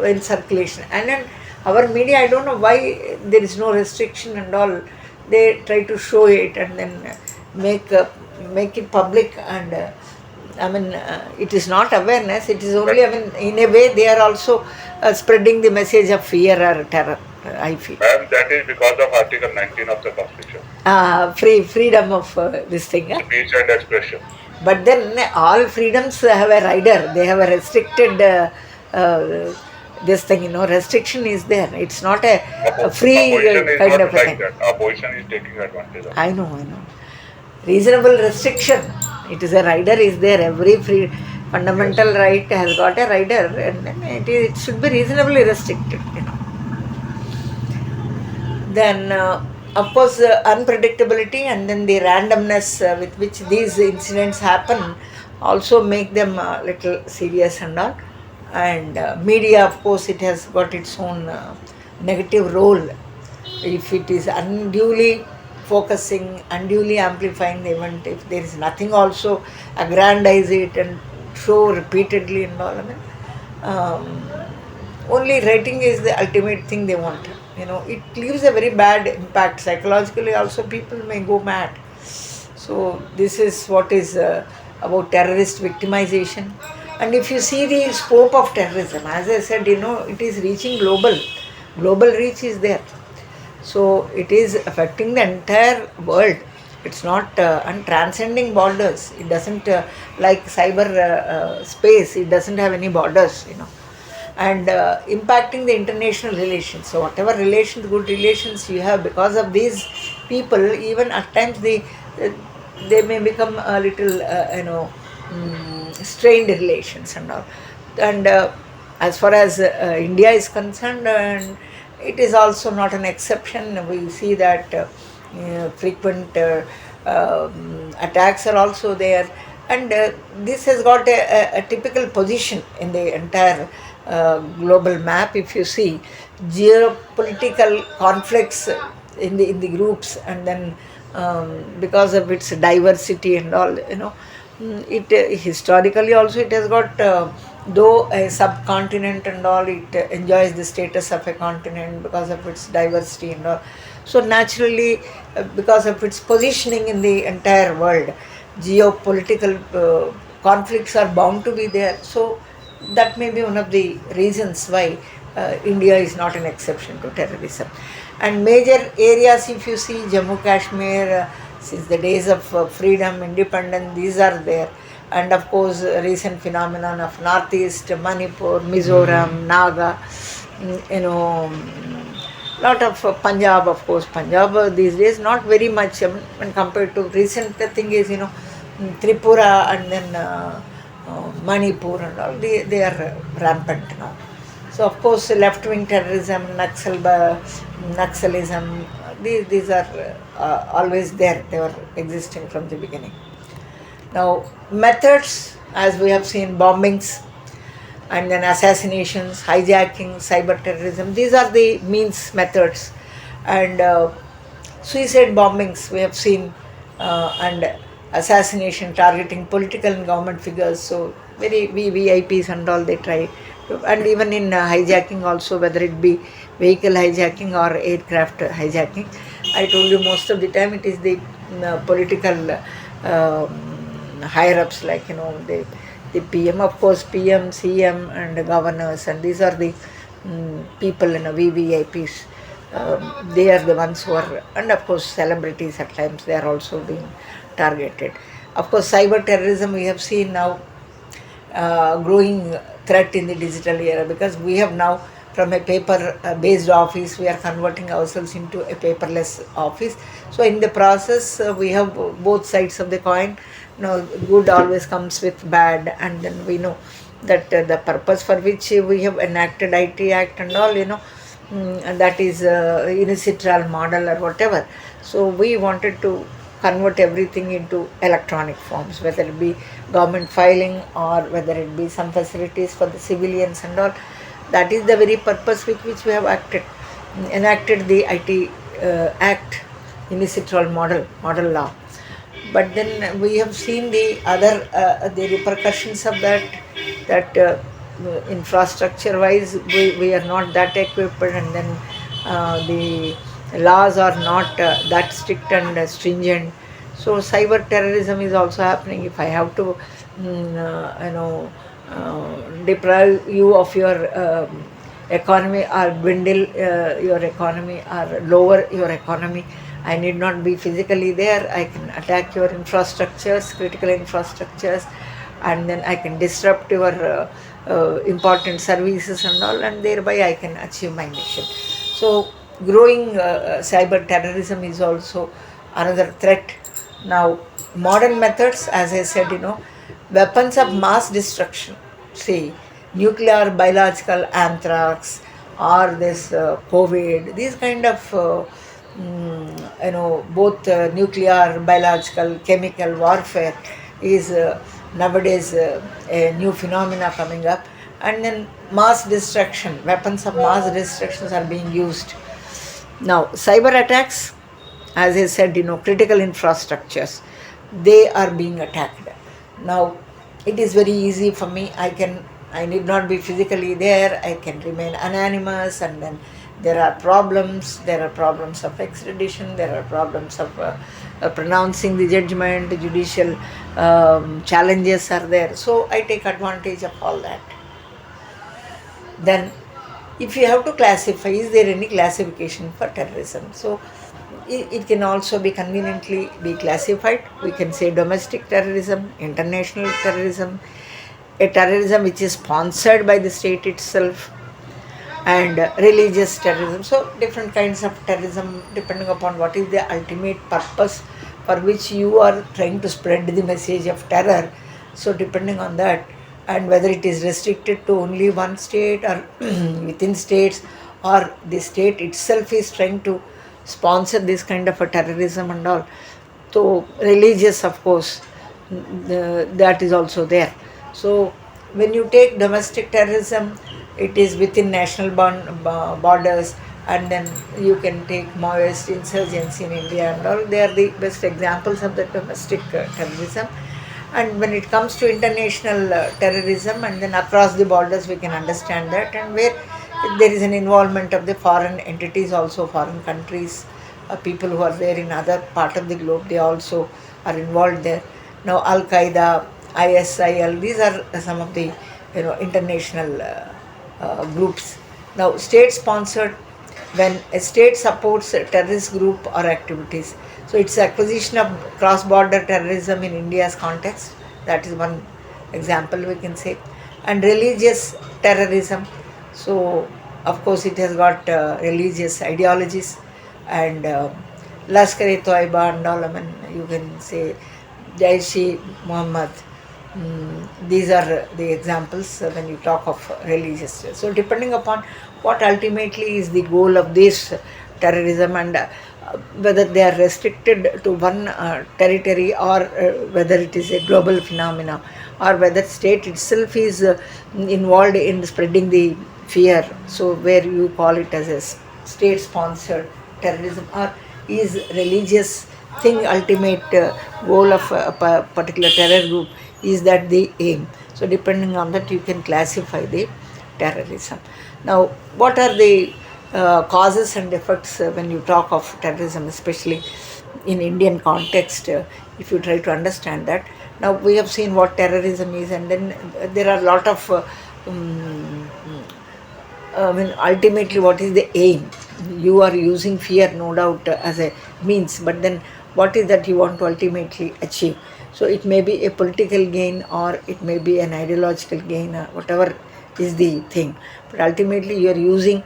in circulation. And then our media, I don't know why there is no restriction and all. They try to show it and then make it public. And it is not awareness, it is only, in a way they are also spreading the message of fear or terror, I feel. And that is because of Article 19 of the Constitution. Freedom of this thing. Speech and expression. But then all freedoms have a rider, they have a restricted this thing, restriction is there. It's not a free kind of a thing. Opposition is taking advantage of it. I know. Reasonable restriction. It is a rider is there. Every free fundamental right has got a rider, and then it should be reasonably restricted. Then, of course, unpredictability and then the randomness with which these incidents happen also make them a little serious and all. And media, of course, it has got its own negative role. If it is unduly focusing, unduly amplifying the event, if there is nothing also aggrandize it and show repeatedly and all, only rating is the ultimate thing they want. It leaves a very bad impact. Psychologically also people may go mad. So this is what is about terrorist victimization. And if you see the scope of terrorism, as I said, it is reaching global. Global reach is there. So it is affecting the entire world. It's not and transcending borders. It doesn't like cyber space. It doesn't have any borders, and impacting the international relations. So whatever good relations you have because of these people, even at times they may become a little strained relations and all. And as far as India is concerned, and it is also not an exception. We see that frequent attacks are also there, and this has got a typical position in the entire global map. If you see geopolitical conflicts in the groups, and then because of its diversity and all, it historically also it has got though a subcontinent and all, it enjoys the status of a continent because of its diversity and all. So naturally, because of its positioning in the entire world, geopolitical conflicts are bound to be there. So that may be one of the reasons why India is not an exception to terrorism. And major areas, if you see Jammu Kashmir, since the days of freedom, independence, these are there. And of course, recent phenomenon of Northeast, Manipur, Mizoram, Naga, lot of Punjab, of course. Punjab these days not very much when compared to recent thing is, Tripura and then Manipur and all, they are rampant now. So of course left-wing terrorism, Naxalism, these are always there. They were existing from the beginning. Now methods, as we have seen, bombings and then assassinations, hijacking, cyber terrorism, these are the means, methods. And suicide bombings we have seen, and assassination targeting political and government figures. So very VIPs and all, they try to, and even in hijacking also, whether it be vehicle hijacking or aircraft hijacking, I told you most of the time it is the political higher ups, like they the PM, of course, PM, CM, and the governors, and these are the people in VVIPs. They are the ones who are, and of course, celebrities at times, they are also being targeted. Of course, cyber terrorism we have seen now growing threat in the digital era, because we have now, from a paper based office, we are converting ourselves into a paperless office. So in the process we have both sides of the coin. Good always comes with bad, and then we know that the purpose for which we have enacted IT Act and all, and that is UNICITRAL model or whatever. So we wanted to convert everything into electronic forms, whether it be government filing or whether it be some facilities for the civilians and all. That is the very purpose with which we have enacted the IT Act, UNICITRAL model law. But then we have seen the other the repercussions of that infrastructure wise we are not that equipped, and then the laws are not that strict and stringent. So cyber terrorism is also happening. If I have to deprive you of your economy, or dwindle your economy, or lower your economy, I need not be physically there. I can attack your infrastructures, critical infrastructures, and then I can disrupt your important services and all, and thereby I can achieve my mission. So growing cyber terrorism is also another threat. Now, modern methods, as I said, weapons of mass destruction, say nuclear, biological, anthrax, or this COVID, these kind of both nuclear, biological, chemical warfare is nowadays a new phenomena coming up. And then mass destruction, weapons of mass destructions are being used. Now, cyber attacks, as I said, critical infrastructures, they are being attacked. Now, it is very easy for me. I need not be physically there. I can remain anonymous, and then there are problems. There are problems of extradition. There are problems of pronouncing the judgment. The judicial challenges are there. So I take advantage of all that. Then, if you have to classify, is there any classification for terrorism? So it can also be conveniently be classified. We can say domestic terrorism, international terrorism, a terrorism which is sponsored by the state itself, and religious terrorism. So different kinds of terrorism depending upon what is the ultimate purpose for which you are trying to spread the message of terror. So depending on that, and whether it is restricted to only one state or within states, or the state itself is trying to sponsor this kind of a terrorism and all. So religious, of course, that is also there. So when you take domestic terrorism, it is within national borders, and then you can take Maoist insurgency in India and all. They are the best examples of the domestic terrorism. And when it comes to international terrorism, and then across the borders, we can understand that, and where there is an involvement of the foreign entities, also foreign countries, people who are there in other part of the globe, they also are involved there. Now, Al Qaeda, ISIL, these are some of the international groups. Now, state sponsored, when a state supports a terrorist group or activities. So it's acquisition of cross-border terrorism in India's context. That is one example we can say. And religious terrorism. So of course it has got religious ideologies, and Lashkar-e-Toiba and all. I mean, you can say Jaish-e-Mohammed. These are the examples when you talk of religious. So depending upon what ultimately is the goal of this terrorism, and whether they are restricted to one territory, or whether it is a global phenomena, or whether state itself is involved in spreading the fear, so where you call it as a state sponsored terrorism, or is religious thing ultimate goal of a particular terror group, is that the aim. So depending on that, you can classify the terrorism. Now, what are the causes and effects when you talk of terrorism, especially in Indian context? If you try to understand that, Now we have seen what terrorism is, and then there are a lot of ultimately, what is the aim? You are using fear, no doubt, as a means, but then what is that you want to ultimately achieve? So it may be a political gain, or it may be an ideological gain, or whatever is the thing. But ultimately, you are using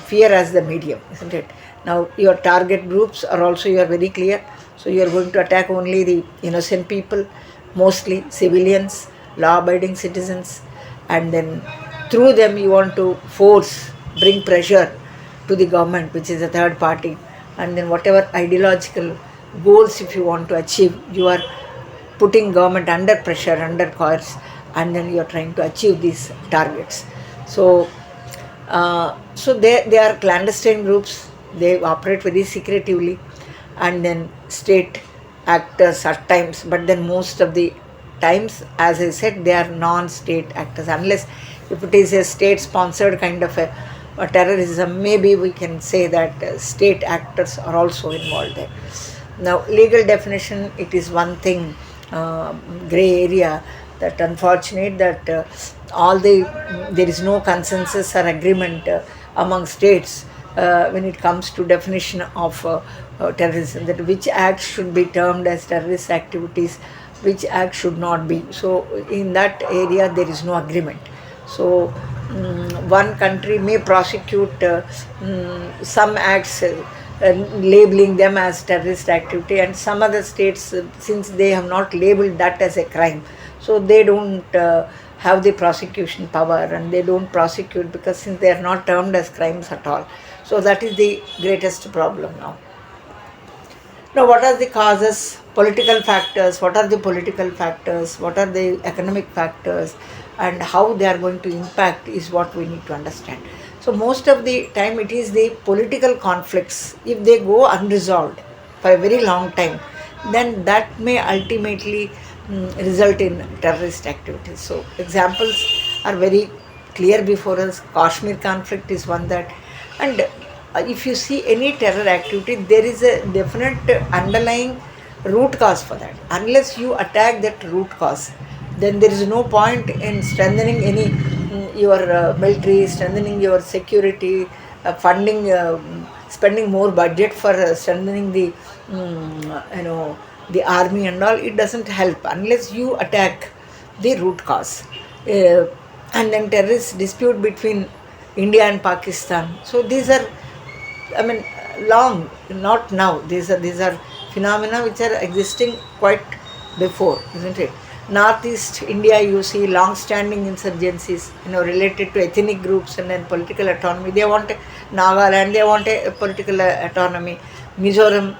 fear as the medium, isn't it? Now, your target groups are also, you are very clear. So you are going to attack only the innocent people, mostly civilians, law-abiding citizens, and then through them you want to bring pressure to the government, which is a third party, and then whatever ideological goals if you want to achieve, you are putting government under pressure, under coerce, and then you are trying to achieve these targets. So they are clandestine groups. They operate very secretively, and then state actors at times, but then most of the times, as I said, they are non-state actors, unless if it is a state-sponsored kind of a terrorism, maybe we can say that state actors are also involved there. Now, legal definition, it is one thing, gray area, that unfortunate that there is no consensus or agreement among states when it comes to definition of terrorism, that which acts should be termed as terrorist activities, which act should not be. So in that area there is no agreement. So one country may prosecute some acts, labeling them as terrorist activity, and some other states, since they have not labeled that as a crime, so they don't have the prosecution power, and they don't prosecute, because since they are not termed as crimes at all. So that is the greatest problem now. Now, what are the causes? Political factors. What are the political factors? What are the economic factors? And how they are going to impact is what we need to understand. So most of the time it is the political conflicts. If they go unresolved for a very long time, then that may ultimately result in terrorist activities. So examples are very clear before us. Kashmir conflict is one that, and if you see any terror activity, there is a definite underlying root cause for that. Unless you attack that root cause, then there is no point in strengthening any your military, strengthening your security, funding, spending more budget for strengthening the the army and all. It doesn't help unless you attack the root cause. And then terrorist dispute between India and Pakistan. So these are, I mean, long, not now. These are phenomena which are existing quite before, isn't it? Northeast India, you see long-standing insurgencies, related to ethnic groups and then political autonomy. They want Nagaland, they want a political autonomy. Mizoram,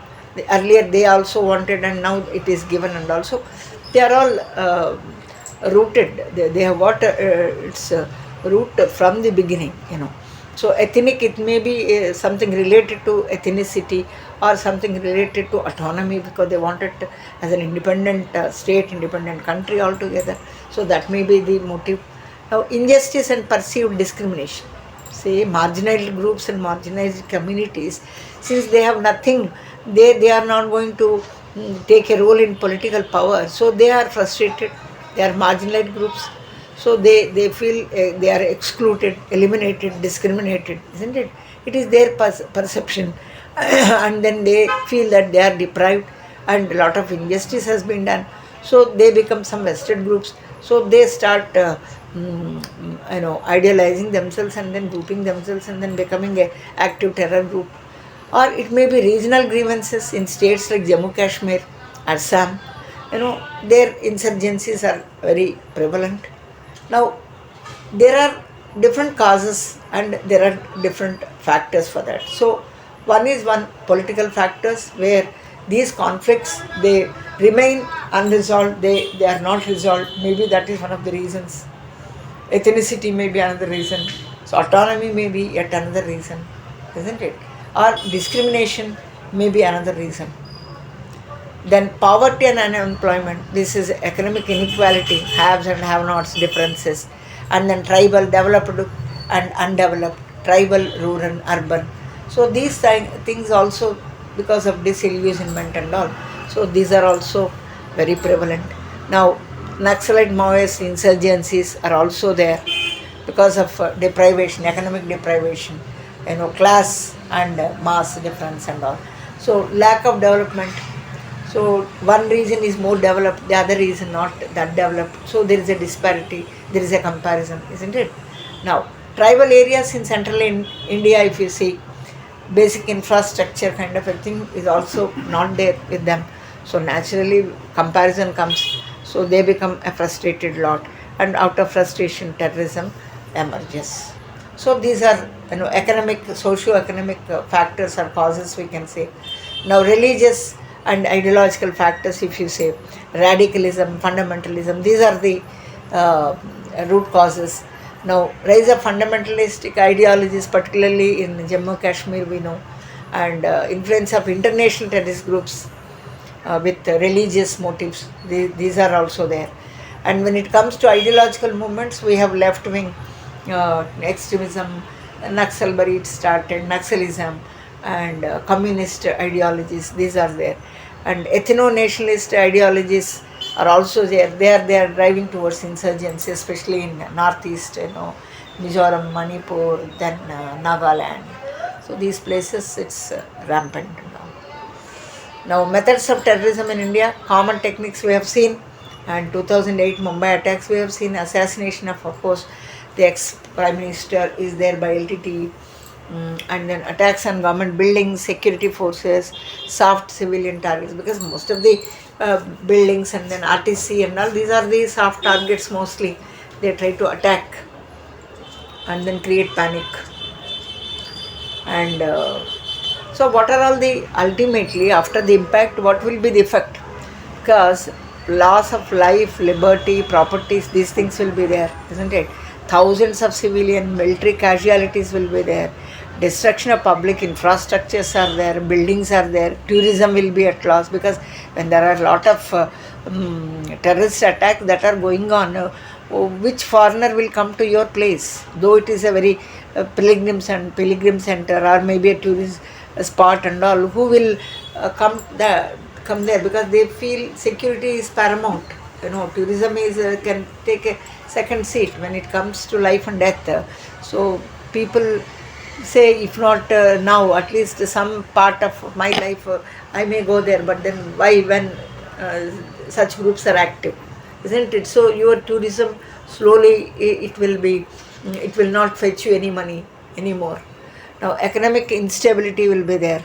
earlier they also wanted, and now it is given, and also they are all rooted. They have got its root from the beginning, So ethnic, it may be something related to ethnicity or something related to autonomy, because they want it as an independent state, independent country altogether. So that may be the motive. Now, injustice and perceived discrimination. Say marginalized groups and marginalized communities, since they have nothing, they are not going to take a role in political power. So they are frustrated. They are marginalized groups. So they feel they are excluded, eliminated, discriminated, isn't it? It is their perception. And then they feel that they are deprived and a lot of injustice has been done. So they become some vested groups. So they start idealizing themselves and then grouping themselves and then becoming an active terror group. Or it may be regional grievances in states like Jammu Kashmir, Assam. Their insurgencies are very prevalent. Now, there are different causes and there are different factors for that. So, one is political factors, where these conflicts, they remain unresolved, they are not resolved. Maybe that is one of the reasons. Ethnicity may be another reason. So, autonomy may be yet another reason, isn't it? Or discrimination may be another reason. Then poverty and unemployment, this is economic inequality, haves and have-nots differences. And then tribal, developed and undeveloped, tribal, rural, urban. So these things also, because of disillusionment and all, so these are also very prevalent. Now, Naxalite Maoist insurgencies are also there because of deprivation, economic deprivation, class and mass difference and all. So, lack of development. So, one region is more developed, the other is not that developed. So, there is a disparity, there is a comparison, isn't it? Now, tribal areas in central India, if you see, basic infrastructure kind of a thing is also not there with them. So naturally comparison comes. So they become a frustrated lot, and out of frustration terrorism emerges. So these are economic, socio-economic factors or causes, we can say. Now religious and ideological factors, if you say radicalism, fundamentalism, these are the uh, root causes. Now, rise of fundamentalistic ideologies, particularly in Jammu Kashmir, we know, and influence of international terrorist groups with religious motives, these are also there. And when it comes to ideological movements, we have left wing extremism, Naxalbari it started, Naxalism, and communist ideologies, these are there. And ethno-nationalist ideologies are also there. They are driving towards insurgency, especially in northeast, Mizoram, Manipur, then Nagaland. So these places it's rampant now. Now, methods of terrorism in India, common techniques we have seen, and 2008 Mumbai attacks we have seen, assassination of course, the ex-prime minister is there by LTT, and then attacks on government buildings, security forces, soft civilian targets, because most of the buildings and then RTC and all, these are the soft targets mostly. They try to attack and then create panic. And so what are all the, ultimately after the impact, what will be the effect? Because loss of life, liberty, properties, these things will be there, isn't it? Thousands of civilian military casualties will be there. Destruction of public infrastructures are there, buildings are there, tourism will be at loss, because when there are a lot of terrorist attacks that are going on, which foreigner will come to your place, though it is a very pilgrim center or maybe a tourist spot and all, who will come there, because they feel security is paramount. Tourism is can take a second seat when it comes to life and death. So people say, if not now, at least some part of my life I may go there, but then why when such groups are active, isn't it? So your tourism slowly it will not fetch you any money anymore. Now economic instability will be there.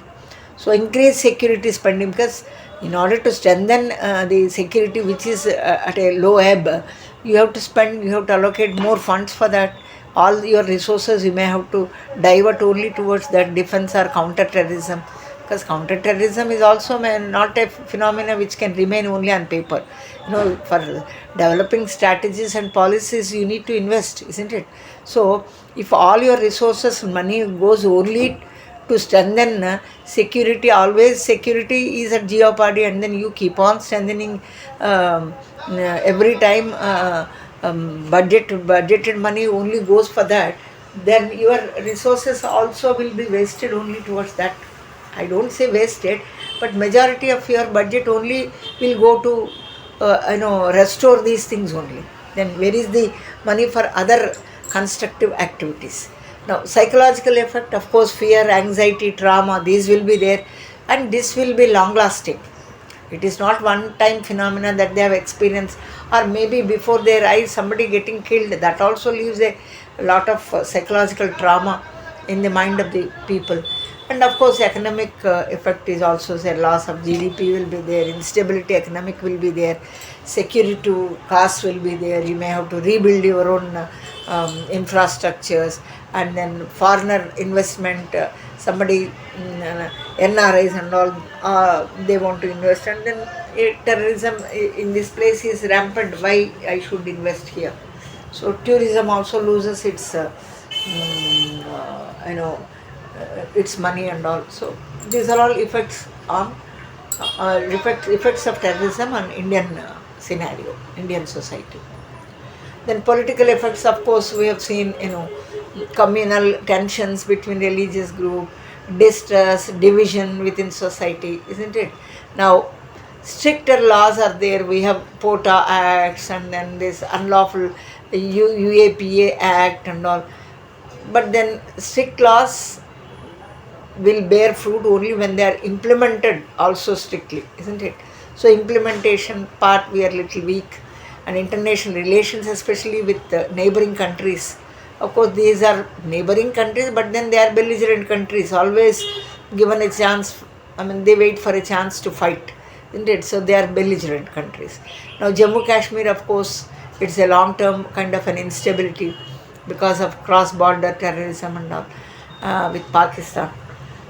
So increase security spending, because in order to strengthen the security which is at a low ebb, you have to allocate more funds for that. All your resources you may have to divert only towards that, defense or counter-terrorism, because counter-terrorism is also not a phenomena which can remain only on paper. For developing strategies and policies, you need to invest, isn't it? So if all your resources, money goes only to strengthen security, always security is at jeopardy, and then you keep on strengthening every time budgeted money only goes for that, then your resources also will be wasted only towards that. I don't say wasted, but majority of your budget only will go to restore these things only. Then where is the money for other constructive activities? Now, psychological effect, of course, fear, anxiety, trauma, these will be there, and this will be long lasting. It is not one time phenomena that they have experienced, or maybe before their eyes somebody getting killed. That also leaves a lot of psychological trauma in the mind of the people. And of course, economic effect is also there. Loss of GDP will be there, instability economic will be there, security costs will be there. You may have to rebuild your own infrastructures, and then foreigner investment, somebody, NRIs and all, they want to invest, and then terrorism in this place is rampant. Why I should invest here? So tourism also loses its, its money and all. So these are all effects on effects of terrorism on Indian scenario, Indian society. Then political effects, of course, we have seen, communal tensions between religious group, distrust, division within society, isn't it? Now, stricter laws are there. We have POTA acts and then this unlawful UAPA act and all. But then strict laws will bear fruit only when they are implemented also strictly, isn't it? So implementation part we are little weak, and international relations, especially with neighboring countries. Of course, these are neighboring countries, but then they are belligerent countries, always given a chance. I mean, they wait for a chance to fight, isn't it? So they are belligerent countries. Now, Jammu Kashmir, of course, it's a long-term kind of an instability because of cross-border terrorism and all with Pakistan,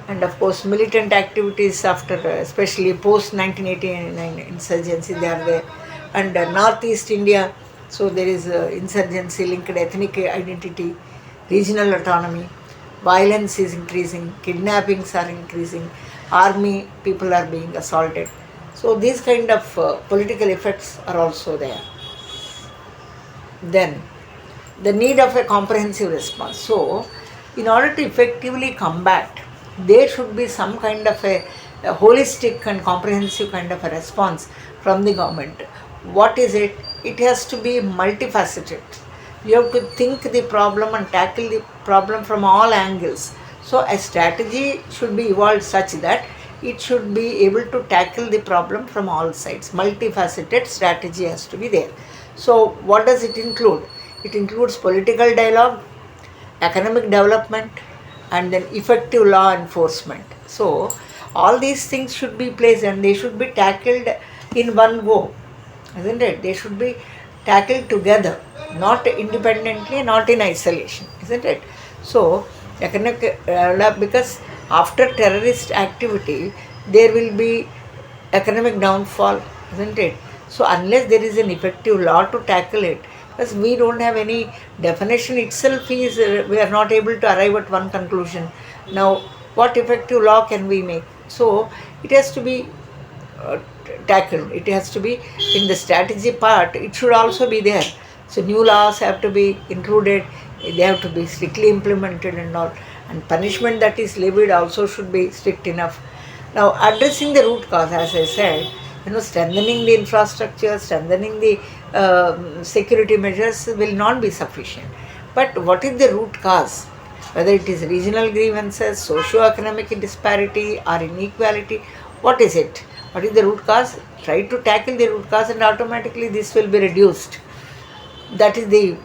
and of course militant activities after especially post 1989 insurgency they are there, and northeast India, so there is insurgency linked ethnic identity, regional autonomy, violence is increasing, kidnappings are increasing, army people are being assaulted. So these kind of political effects are also there. Then the need of a comprehensive response. So, in order to effectively combat, there should be some kind of a holistic and comprehensive kind of a response from the government. What is it? It has to be multifaceted. You have to think the problem and tackle the problem from all angles. So, a strategy should be evolved such that it should be able to tackle the problem from all sides. Multifaceted strategy has to be there. So, what does it include? It includes political dialogue, economic development, and then effective law enforcement. So, all these things should be placed and they should be tackled in one go, isn't it? They should be tackled together, not independently, not in isolation, isn't it? So, economic because after terrorist activity, there will be economic downfall, isn't it? So, unless there is an effective law to tackle it, because we don't have any definition itself, is we are not able to arrive at one conclusion. Now, what effective law can we make? So, it has to be tackled. It has to be in the strategy part. It should also be there. So, new laws have to be included. They have to be strictly implemented and all. And punishment that is levied also should be strict enough. Now, addressing the root cause, as I said, strengthening the infrastructure, strengthening the security measures will not be sufficient. But what is the root cause? Whether it is regional grievances, socio-economic disparity or inequality, what is it? What is the root cause? Try to tackle the root cause and automatically this will be reduced. That is the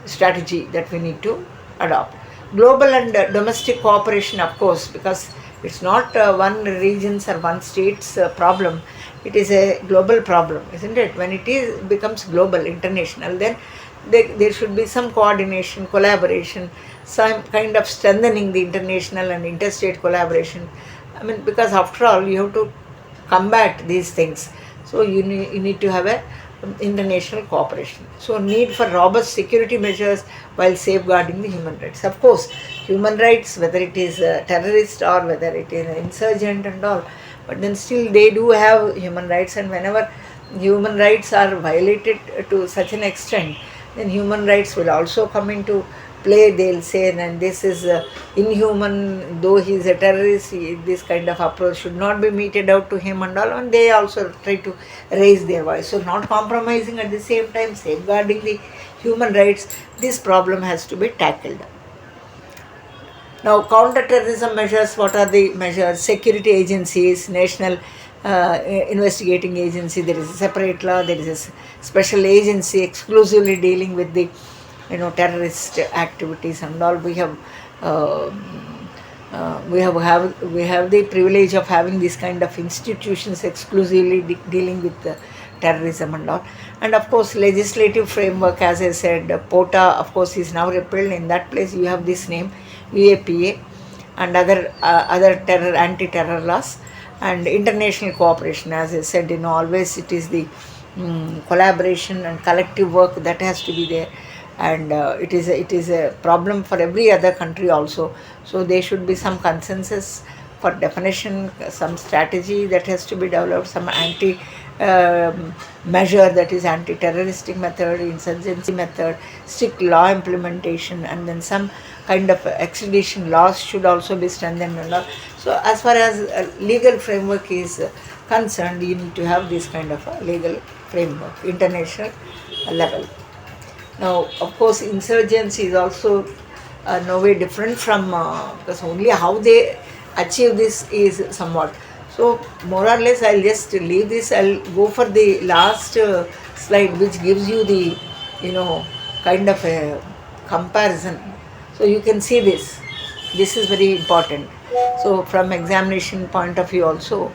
strategy that we need to adopt. Global and domestic cooperation, of course, because it's not one region's or one state's problem. It is a global problem, isn't it? When it becomes global, international, then there should be some coordination, collaboration, some kind of strengthening the international and interstate collaboration. I mean, because after all, you have to combat these things. So you need to have a international cooperation. So need for robust security measures while safeguarding the human rights. Of course, human rights, whether it is a terrorist or whether it is an insurgent and all, but then still they do have human rights, and whenever human rights are violated to such an extent, then human rights will also come into play. They'll say, and this is inhuman, though he is a terrorist, this kind of approach should not be meted out to him and all, and they also try to raise their voice. So not compromising, at the same time safeguarding the human rights, this problem has to be tackled. Now, counter-terrorism measures, what are the measures? Security agencies, national investigating agency, there is a separate law, there is a special agency exclusively dealing with the terrorist activities and all. We have the privilege of having this kind of institutions exclusively dealing with the terrorism and all. And of course, legislative framework, as I said, POTA, of course, is now repealed. In that place, you have this name, UAPA, and other anti-terror laws, and international cooperation. As I said, always it is the collaboration and collective work that has to be there, and it is a problem for every other country also. So there should be some consensus for definition, some strategy that has to be developed, some anti measure, that is anti-terroristic method, insurgency method, strict law implementation, and then some kind of extradition laws should also be strengthened and all. So as far as legal framework is concerned, you need to have this kind of a legal framework, international level. Now, of course, insurgency is also no way different from because only how they achieve this is somewhat. So, more or less, I'll just leave this. I'll go for the last slide, which gives you the, kind of a comparison. So, you can see this. This is very important. So, from examination point of view, also.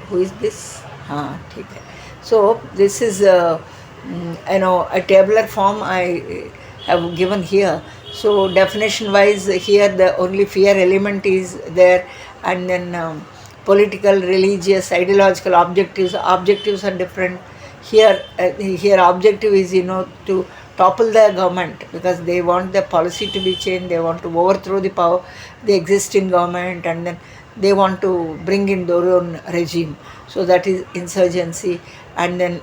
Who is this? ठीक है. So this is a tabular form I have given here. So definition wise, here the only fear element is there, and then political, religious, ideological objectives. Objectives are different. Here objective is to topple the government because they want the policy to be changed. They want to overthrow the existing government, and then they want to bring in their own regime. So that is insurgency, and then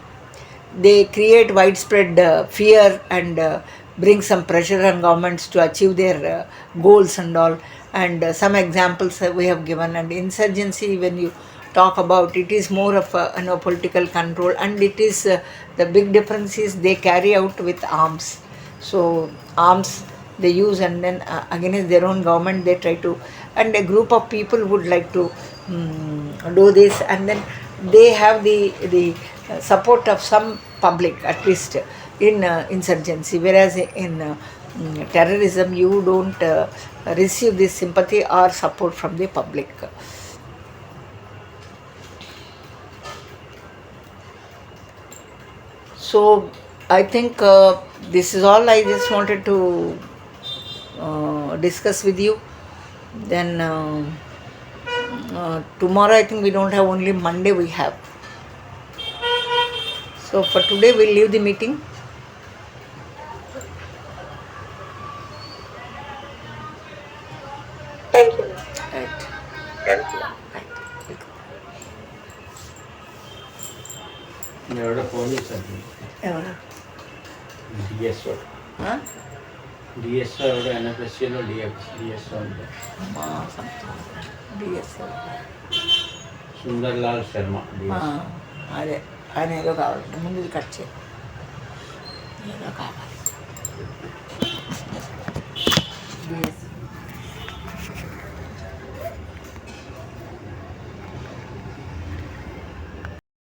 they create widespread fear and bring some pressure on governments to achieve their goals and all. And some examples we have given. And insurgency, when you talk about it, is more of a political control, and it is the big difference is they carry out with arms. So arms they use, and then against their own government they try to, and a group of people would like to do this, and then they have the support of some public at least in insurgency, whereas in terrorism you don't receive this sympathy or support from the public. So I think this is all I just wanted to discuss with you. Then tomorrow I think we don't have, only Monday we have. So for today we'll leave the meeting. Thank you. Right. Thank you. ఎవడో police అది ఎవరు? DSO Huh? DSO ఎవడో ఎన్ఎఫ్ఎస్యూలో DSO ఉంది DSL. Sundar Lal Sharma DSO అదే ఆయన ఏదో కావాలి, ముందు ఇది కట్ చేయి, ఏదో కావాలి.